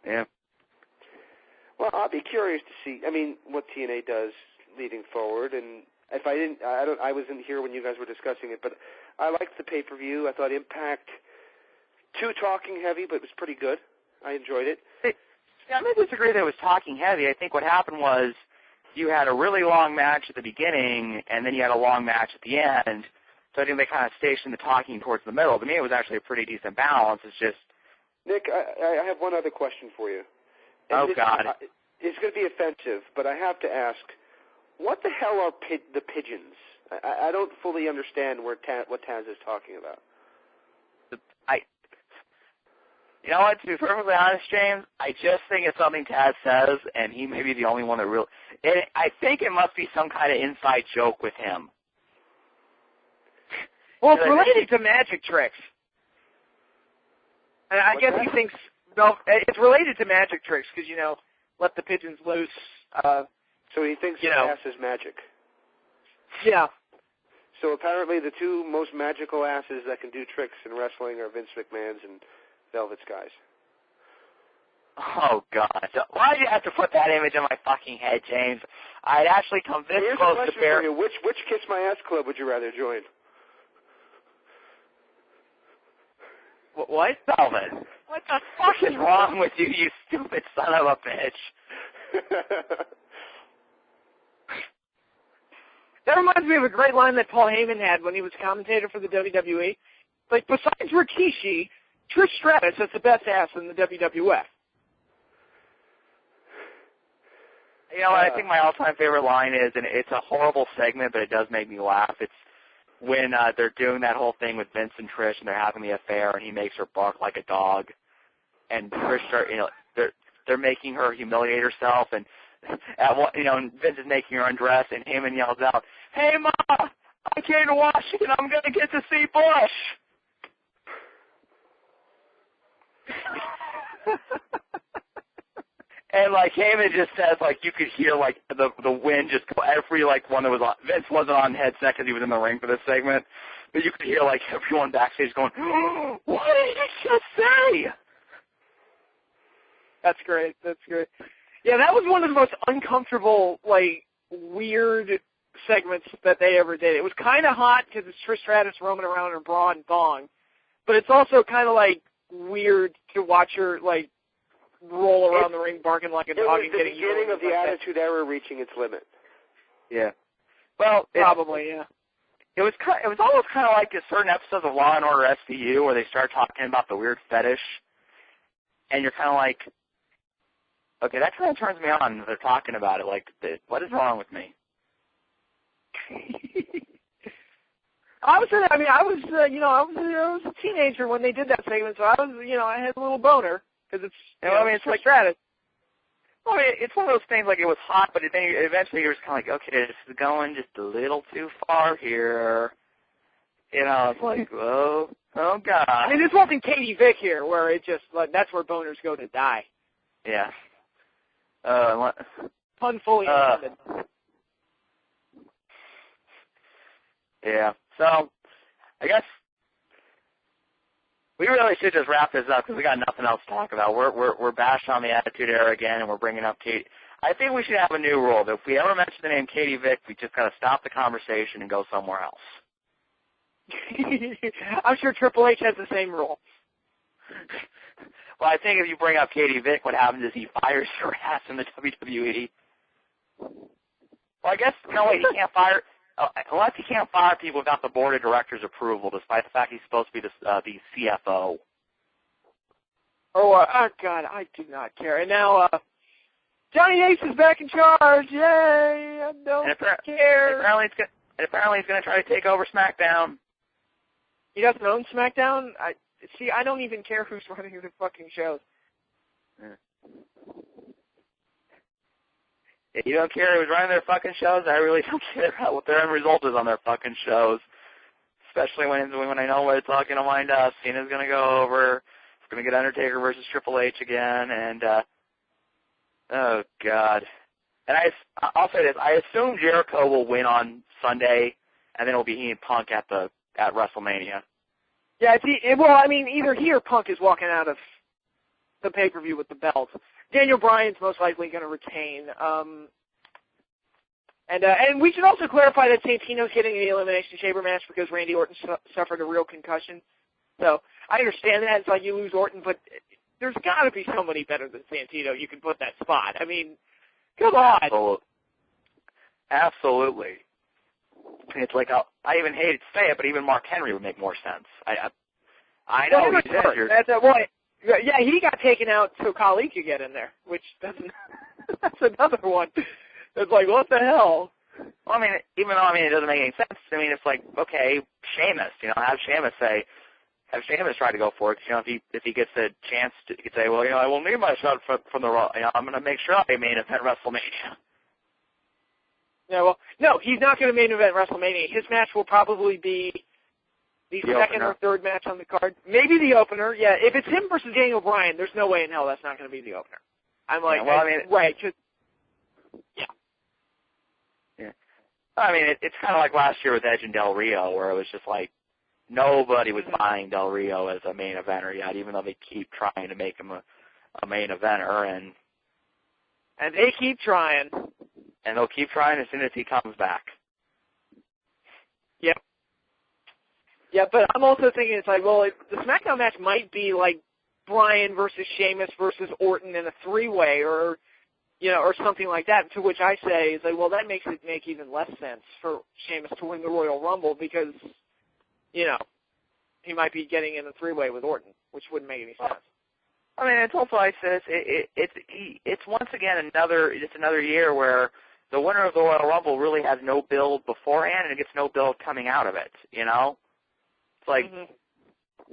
Yeah. Well, I'll be curious to see. I mean, what TNA does leading forward, and if I wasn't here when you guys were discussing it, but I liked the pay-per-view. I thought Impact, too talking heavy, but it was pretty good. I enjoyed it. Yeah, I may disagree that it was talking heavy. I think what happened was you had a really long match at the beginning, and then you had a long match at the end, So I think they kind of stationed the talking towards the middle. To me, it was actually a pretty decent balance. It's just... Nick, I have one other question for you. And God. It's going to be offensive, but I have to ask, what the hell are the pigeons? I don't fully understand what Taz is talking about. You know what, to be perfectly honest, James, I just think it's something Taz says, and he may be the only one that really... I think it must be some kind of inside joke with him. Well, it's related to magic tricks. And I guess he thinks... No, it's related to magic tricks, because, let the pigeons loose. So he thinks ass is magic. Yeah. So apparently the two most magical asses that can do tricks in wrestling are Vince McMahon's and Velvet Sky's. Oh, God. Why did you have to put that image in my fucking head, James? I'd actually come this close to bear... Which Kiss My Ass club would you rather join? What? Velvet. What the fuck is wrong with you, you stupid son of a bitch? That reminds me of a great line that Paul Heyman had when he was commentator for the WWE. Like, besides Rikishi, Trish Stratus is the best ass in the WWF. You know what, I think my all-time favorite line is, and it's a horrible segment, but it does make me laugh. It's when they're doing that whole thing with Vince and Trish, and they're having the affair, and he makes her bark like a dog. And Trish, they're making her humiliate herself, and and Vince is making her undress, and Heyman yells out, "Hey, Ma, I came to Washington. I'm going to get to see Bush." And Heyman just says, you could hear the wind just go every one that was on. Vince wasn't on headset because he was in the ring for this segment, but you could hear everyone backstage going, "Oh, what did he just say?" That's great. That's great. Yeah, that was one of the most uncomfortable, weird segments that they ever did. It was kind of hot because it's Trish Stratus roaming around in her bra and thong, but it's also kind of weird to watch her roll around the ring barking like a dog and getting. It was the beginning of the Attitude Era reaching its limit. Yeah. Well, probably, yeah. It was almost kind of like a certain episodes of Law and Order SVU where they start talking about the weird fetish, and you're kind of like, okay, that kind of turns me on when they're talking about it. What is wrong with me? I was a teenager when they did that segment, so I had a little boner because it's, it's Stratus. Well, it's one of those things it was hot, but then eventually you're just kind of okay, this is going just a little too far here. It's whoa, oh God. This wasn't Katie Vick here, where it just that's where boners go to die. Yeah. Pun fully intended. Yeah. So, I guess we really should just wrap this up because we got nothing else to talk about. We're bashing on the Attitude Era again, and we're bringing up Katie. I think we should have a new rule that if we ever mention the name Katie Vick, we just got to stop the conversation and go somewhere else. I'm sure Triple H has the same rule. Well, I think if you bring up Katie Vick, what happens is he fires your ass in the WWE. Well, I guess, no, wait, he can't fire... unless he can't fire people without the board of directors' approval, despite the fact he's supposed to be the CFO. Oh, God, I do not care. And now, Johnny Ace is back in charge. Yay! I don't care. Apparently he's going to try to take over SmackDown. He doesn't own SmackDown? I don't even care who's running the fucking shows. Yeah, you don't care who's running their fucking shows? I really don't care what their end result is on their fucking shows. Especially when I know what it's all going to wind up. Cena's going to go over. It's going to get Undertaker versus Triple H again. And, oh, God. And I'll say this. I assume Jericho will win on Sunday, and then it'll be he and Punk at WrestleMania. Yeah, either he or Punk is walking out of the pay-per-view with the belt. Daniel Bryan's most likely going to retain. And we should also clarify that Santino's getting the Elimination Chamber match because Randy Orton suffered a real concussion. So I understand that. It's you lose Orton, but there's got to be somebody better than Santino you can put that spot. Come on. Absolutely. And it's like, I even hated to say it, but even Mark Henry would make more sense. I know well, he's injured. Yeah, he got taken out so Khali could get in there, which doesn't. That's another one. It's like, what the hell? Well, I mean, even though it doesn't make any sense. I mean, it's like, okay, Sheamus, have Sheamus try to go for it. If he gets a chance to, he could say, well, I won't need my shot from the Raw. I'm going to make sure I main event WrestleMania. Yeah, well, no, he's not going to main event WrestleMania. His match will probably be the second opener. or third match on the card. Maybe the opener, yeah. If it's him versus Daniel Bryan, there's no way in hell that's not going to be the opener. I'm like, right. Yeah. Yeah. I mean, it's kind of like last year with Edge and Del Rio, where it was just like nobody was buying Del Rio as a main eventer yet, even though they keep trying to make him a main eventer, and they keep trying. And they'll keep trying as soon as he comes back. Yep. Yeah, but I'm also thinking it's like, well, the SmackDown match might be like Bryan versus Sheamus versus Orton in a three-way, or something like that. To which I say is like, well, that makes it make even less sense for Sheamus to win the Royal Rumble because, he might be getting in a three-way with Orton, which wouldn't make any sense. I mean, it's also like this. It's once again another year where the winner of the Royal Rumble really has no build beforehand and it gets no build coming out of it. It's like,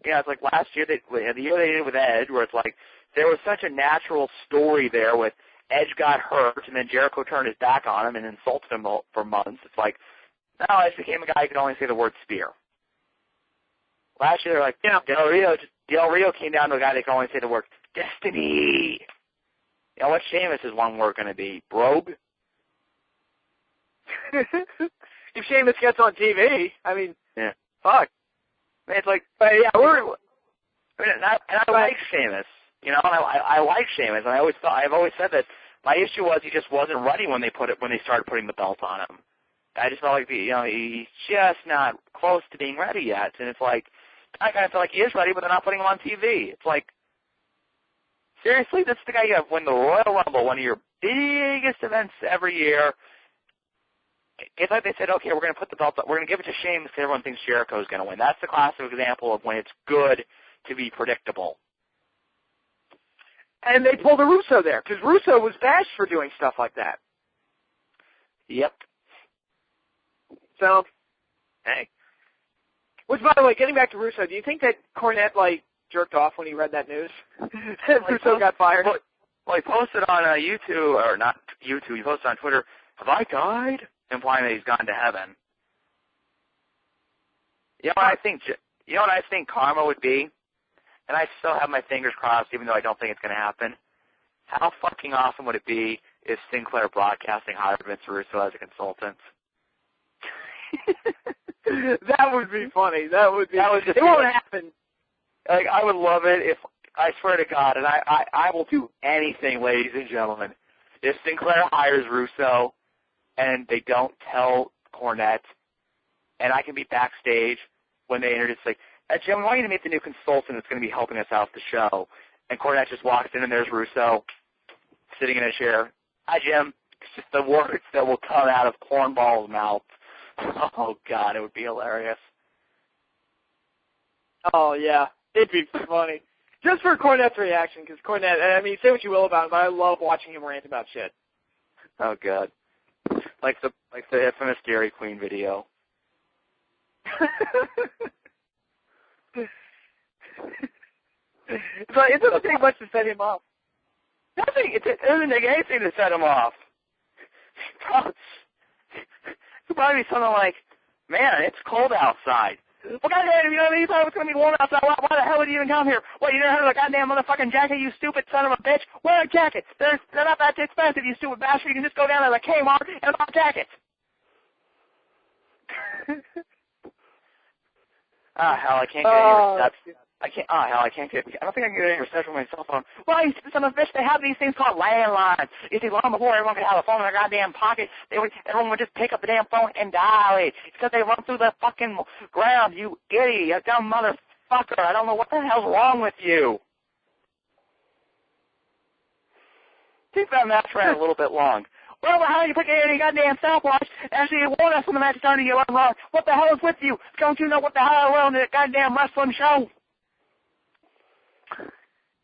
it's like last year, the year they did it with Edge, where it's like there was such a natural story there with Edge got hurt and then Jericho turned his back on him and insulted him for months. It's like, now Edge became a guy who could only say the word spear. Last year, they're like, Del Rio came down to a guy that could only say the word destiny. What's Sheamus' one word going to be? Brogue? If Sheamus gets on TV, I mean, yeah. Fuck. I mean, it's like, yeah, I like Sheamus. I like Sheamus, and I've always said that my issue was he just wasn't ready when they started putting the belt on him. I just felt like he's just not close to being ready yet, and it's like I kind of feel like he is ready, but they're not putting him on TV. It's like, seriously, this is the guy you have win the Royal Rumble, one of your biggest events every year. It's like they said, okay, we're going to put the belt up. We're going to give it to Sheamus because everyone thinks Jericho's going to win. That's the classic example of when it's good to be predictable. And they pulled a Russo there because Russo was bashed for doing stuff like that. Yep. So, hey. Which, by the way, getting back to Russo, do you think that Cornette, jerked off when he read that news? Russo got fired? Well, he posted on YouTube, or not YouTube, he posted on Twitter, "Have I died?" implying that he's gone to heaven. You know what I think karma would be? And I still have my fingers crossed, even though I don't think it's going to happen. How fucking awesome would it be if Sinclair Broadcasting hired Vince Russo as a consultant? That would be funny. It won't happen. Like, I would love it if, I swear to God, and I will do anything, ladies and gentlemen, if Sinclair hires Russo and they don't tell Cornette, and I can be backstage when they introduce, like, Jim, we want you to meet the new consultant that's going to be helping us out with the show. And Cornette just walks in, and there's Russo sitting in a chair. Hi, Jim. It's just the words that will come out of Cornball's mouth. Oh, God, it would be hilarious. Oh, yeah. It'd be funny. Just for Cornette's reaction, because Cornette, I mean, say what you will about him, but I love watching him rant about shit. Oh, God. Like the infamous Dairy Queen video. It doesn't take much to set him off. It doesn't take anything to set him off. It'd probably be something like, "Man, it's cold outside." Well, goddamn, you thought it was going to be warm outside. Why the hell would you even come here? What, you didn't have a goddamn motherfucking jacket, you stupid son of a bitch? Wear a jacket. They're not that expensive, you stupid bastard. You can just go down to the Kmart and buy jackets. Hell, I can't get any reception. I don't think I can get any reception on my cell phone. Well, you stupid son of a bitch, they have these things called landlines. You see, long before everyone could have a phone in their goddamn pocket, everyone would just pick up the damn phone and dial it. It's because they run through the fucking ground, you idiot, you dumb motherfucker. I don't know what the hell's wrong with you. I think that match ran a little bit long. well, how do you pick any goddamn stopwatch? Actually, it won't us when the match is starting to get wrong. What the hell is with you? Don't you know what the hell is on the goddamn wrestling show?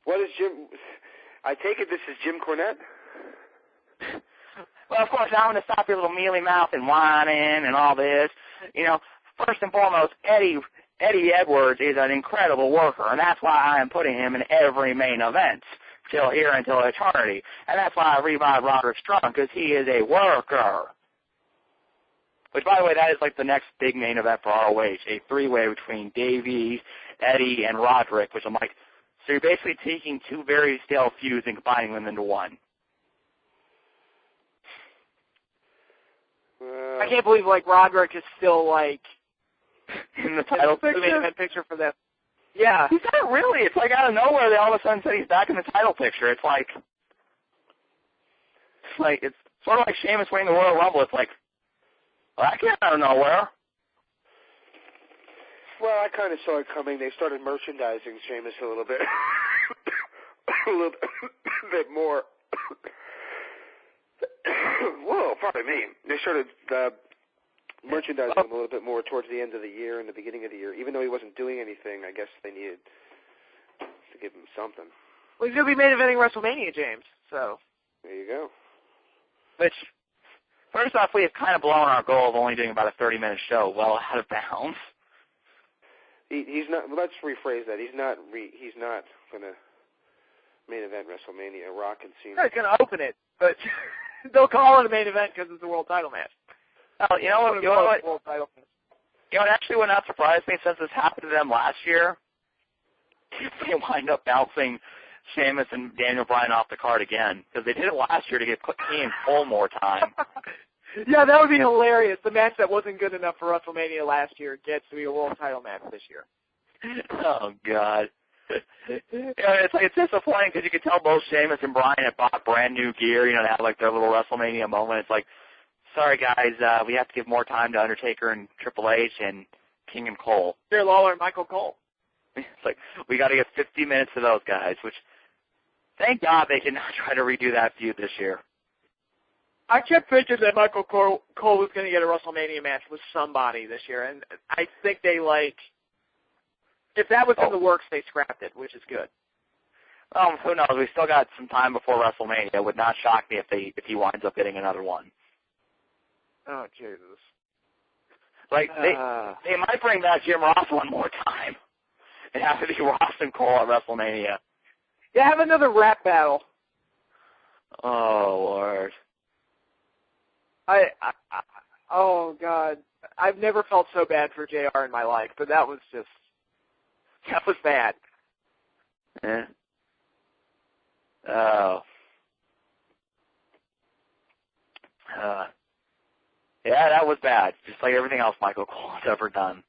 What is Jim? I take it this is Jim Cornette? Well, of course, I'm going to stop your little mealy mouth and whining and all this. You know, first and foremost, Eddie Edwards is an incredible worker, and that's why I am putting him in every main event until eternity. And that's why I revived Roderick Strong, because he is a worker. Which, by the way, that is like the next big main event for ROH, a three-way between Davey, Eddie, and Roderick, which I'm like, so you're basically taking two very stale feuds and combining them into one. I can't believe, like, Roderick is still, like, in the title picture for them. Yeah. He's not really. It's like out of nowhere they all of a sudden said he's back in the title picture. It's sort of like Sheamus winning the Royal Rumble. It's like, well, that came out of nowhere. Well, I kind of saw it coming. They started merchandising Sheamus a little bit, a little bit more. Whoa, pardon me. They started merchandising him a little bit more towards the end of the year and the beginning of the year. Even though he wasn't doing anything, I guess they needed to give him something. Well, he's going to be main eventing WrestleMania, James, so. There you go. Which, first off, we have kind of blown our goal of only doing about a 30-minute show well out of bounds. He's not. Let's rephrase that. He's not going to main event WrestleMania. Rock and Cena. They're going to open it, but they'll call it a main event because it's a world title match. Oh, you know what? World title match. You know, it actually would not surprise me since this happened to them last year. If they wind up bouncing Sheamus and Daniel Bryan off the card again, because they did it last year to get Kane and Cole more time. Yeah, that would be hilarious. The match that wasn't good enough for WrestleMania last year gets to be a world title match this year. Oh, God. It's disappointing because you could tell both Sheamus and Bryan had bought brand new gear, to have like their little WrestleMania moment. It's like, sorry guys, we have to give more time to Undertaker and Triple H and King and Cole. Jerry Lawler and Michael Cole. It's like, we got to give 50 minutes to those guys, which, thank God they did not try to redo that feud this year. I kept thinking that Michael Cole was going to get a WrestleMania match with somebody this year, and I think they, if that was in the works, they scrapped it, which is good. Who knows? We still got some time before WrestleMania. It would not shock me if he winds up getting another one. Oh, Jesus. They might bring back Jim Ross one more time and have it be Ross and Cole at WrestleMania. Yeah, have another rap battle. Oh, Lord. Oh, God. I've never felt so bad for JR in my life, but that was bad. Yeah. Oh. Yeah, that was bad. Just like everything else Michael Cole has ever done.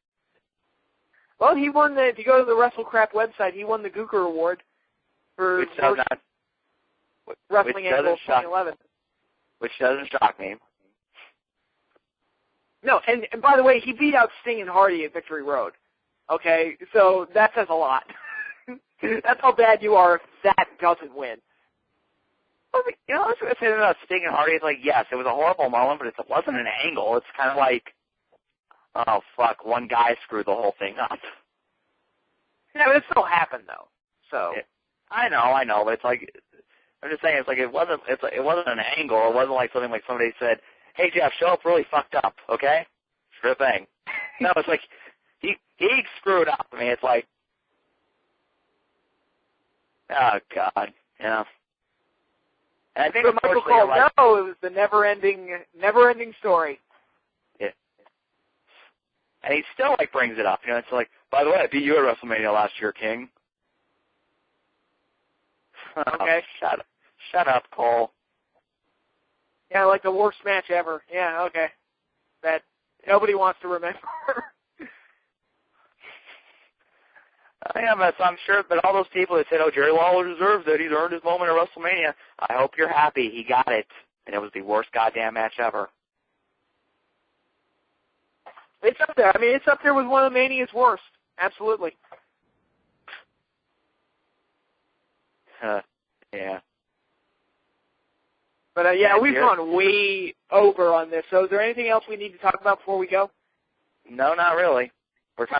Well, he won if you go to the WrestleCrap website, he won the Gooker Award for Wrestling Angle 2011. Which doesn't shock me. No, and by the way, he beat out Sting and Hardy at Victory Road. Okay, so that says a lot. That's how bad you are if that doesn't win. I was going to say about Sting and Hardy. It's like, yes, it was a horrible moment, but it wasn't an angle. It's kind of like, oh, fuck, one guy screwed the whole thing up. Yeah, but it still happened, though. So I know, but it's like, I'm just saying, it's like it wasn't an angle. It wasn't like something like somebody said, hey, Jeff, show up really fucked up, okay? Sure thing. No, it's like, he screwed up. I mean, it's like, oh, God, And I think Michael Cole, it was the never-ending story. Yeah. And he still, brings it up. It's like, by the way, I beat you at WrestleMania last year, King. Okay. Shut up, Cole. Yeah, like the worst match ever. Yeah, okay. That nobody wants to remember. Yeah, but I'm sure, but all those people that said, oh, Jerry Lawler deserves it, he's earned his moment at WrestleMania, I hope you're happy. He got it. And it was the worst goddamn match ever. It's up there. I mean, it's up there with one of Mania's worst. Absolutely. Yeah. But, yeah, we've gone way over on this. So is there anything else we need to talk about before we go? No, not really. We just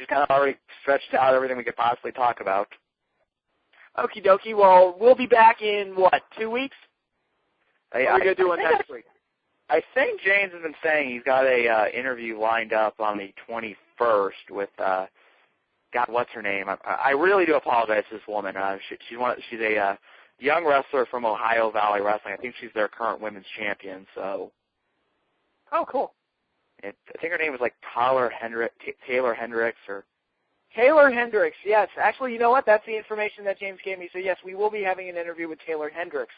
kind of already stretched out everything we could possibly talk about. Okie dokie. Well, we'll be back in, 2 weeks? What are we going to do next week? I think James has been saying he's got a interview lined up on the 21st with, God, what's her name? I really do apologize to this woman. She's a young wrestler from Ohio Valley Wrestling. I think she's their current women's champion. So. Oh, cool. I think her name was like Taylor Hendricks or. Taylor Hendricks, yes. Actually, you know what? That's the information that James gave me. So, yes, we will be having an interview with Taylor Hendricks,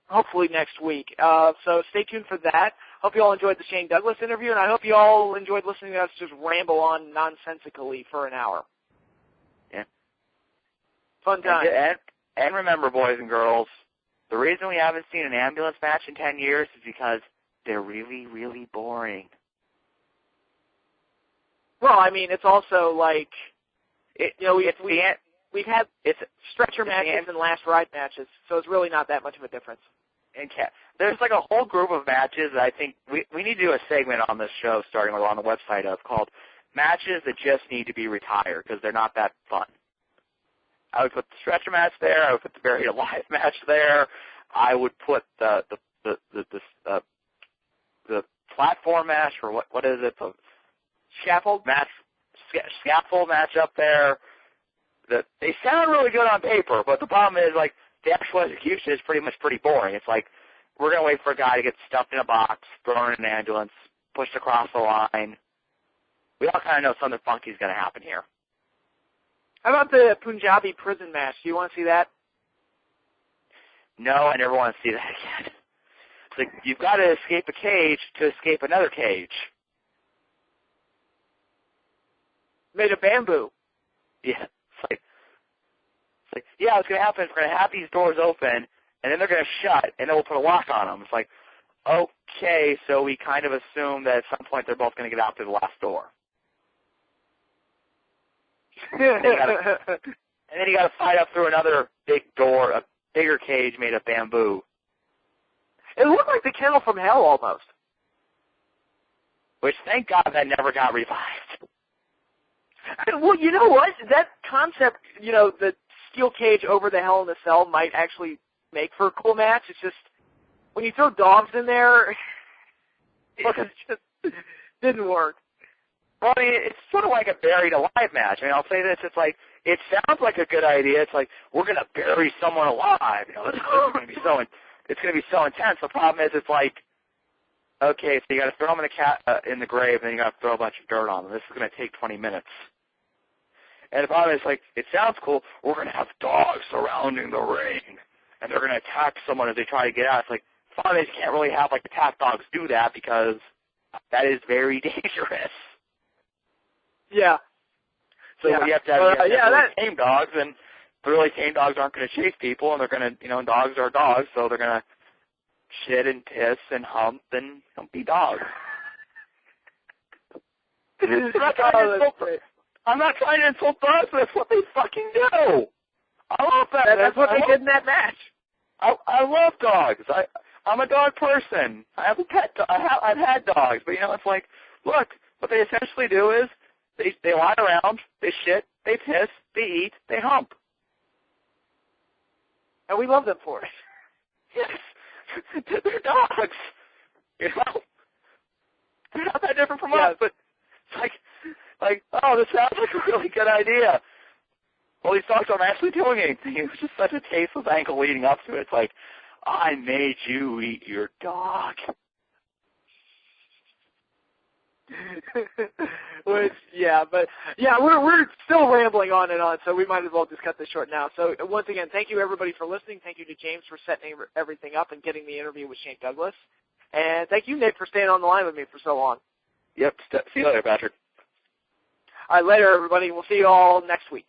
hopefully next week. So stay tuned for that. Hope you all enjoyed the Shane Douglas interview, and I hope you all enjoyed listening to us just ramble on nonsensically for an hour. Yeah. Fun time. And remember, boys and girls, the reason we haven't seen an ambulance match in 10 years is because they're really, really boring. Well, I mean, it's also like, we've had stretcher matches and last ride matches, so it's really not that much of a difference. And there's like a whole group of matches that I think we need to do a segment on this show, starting with on the website of called matches that just need to be retired because they're not that fun. I would put the stretcher match there. I would put the buried alive match there. I would put the platform match, or what is it? The scaffold match up there. They sound really good on paper, but the problem is like the actual execution is pretty boring. It's like we're gonna wait for a guy to get stuffed in a box, thrown in an ambulance, pushed across the line. We all kind of know something funky is gonna happen here. How about the Punjabi prison match? Do you want to see that? No, I never want to see that again. It's like you've got to escape a cage to escape another cage. Made of bamboo. Yeah, it's like yeah, what's going to happen is we're going to have these doors open, and then they're going to shut, and then we'll put a lock on them. It's like, okay, so we kind of assume that at some point they're both going to get out through the last door. and then you got to fight up through another big door, a bigger cage made of bamboo. It looked like the Kennel from Hell almost. Which, thank God, that never got revived. Well, you know what? That concept, the steel cage over the Hell in a Cell might actually make for a cool match. It's just, when you throw dogs in there, it just didn't work. Well, I mean, it's sort of like a buried alive match. I mean, I'll say this, it's like, it sounds like a good idea. It's like, we're going to bury someone alive. This is going to be so intense. The problem is, it's like, okay, so you got to throw them in the grave, and then you got to throw a bunch of dirt on them. This is going to take 20 minutes. And the problem is, like, it sounds cool. We're going to have dogs surrounding the ring, and they're going to attack someone as they try to get out. It's like, the problem is you can't really have, like, attack dogs do that because that is very dangerous. Yeah. So you have to have, really tame dogs, and the really tame dogs aren't going to chase people, and they're going to, dogs are dogs, so they're going to shit and piss and hump and be dogs. I'm not trying to insult dogs, but that's what they fucking do. I love that. That's what they did in that match. I love dogs. I'm a dog person. I have a pet. I've had dogs, but it's like, look, what they essentially do is they lie around, they shit, they piss, they eat, they hump, and we love them for it. Yes, they're dogs. They're not that different from us, but it's like, oh, this sounds like a really good idea. Well, these dogs aren't actually doing anything. It was just such a tasteless angle leading up to it. It's like, I made you eat your dog. We're still rambling on and on, so we might as well just cut this short now. So once again, thank you everybody for listening. Thank you to James for setting everything up and getting the interview with Shane Douglas. And thank you, Nick, for staying on the line with me for so long. Yep. See you later, Patrick. All right, later, everybody. We'll see you all next week.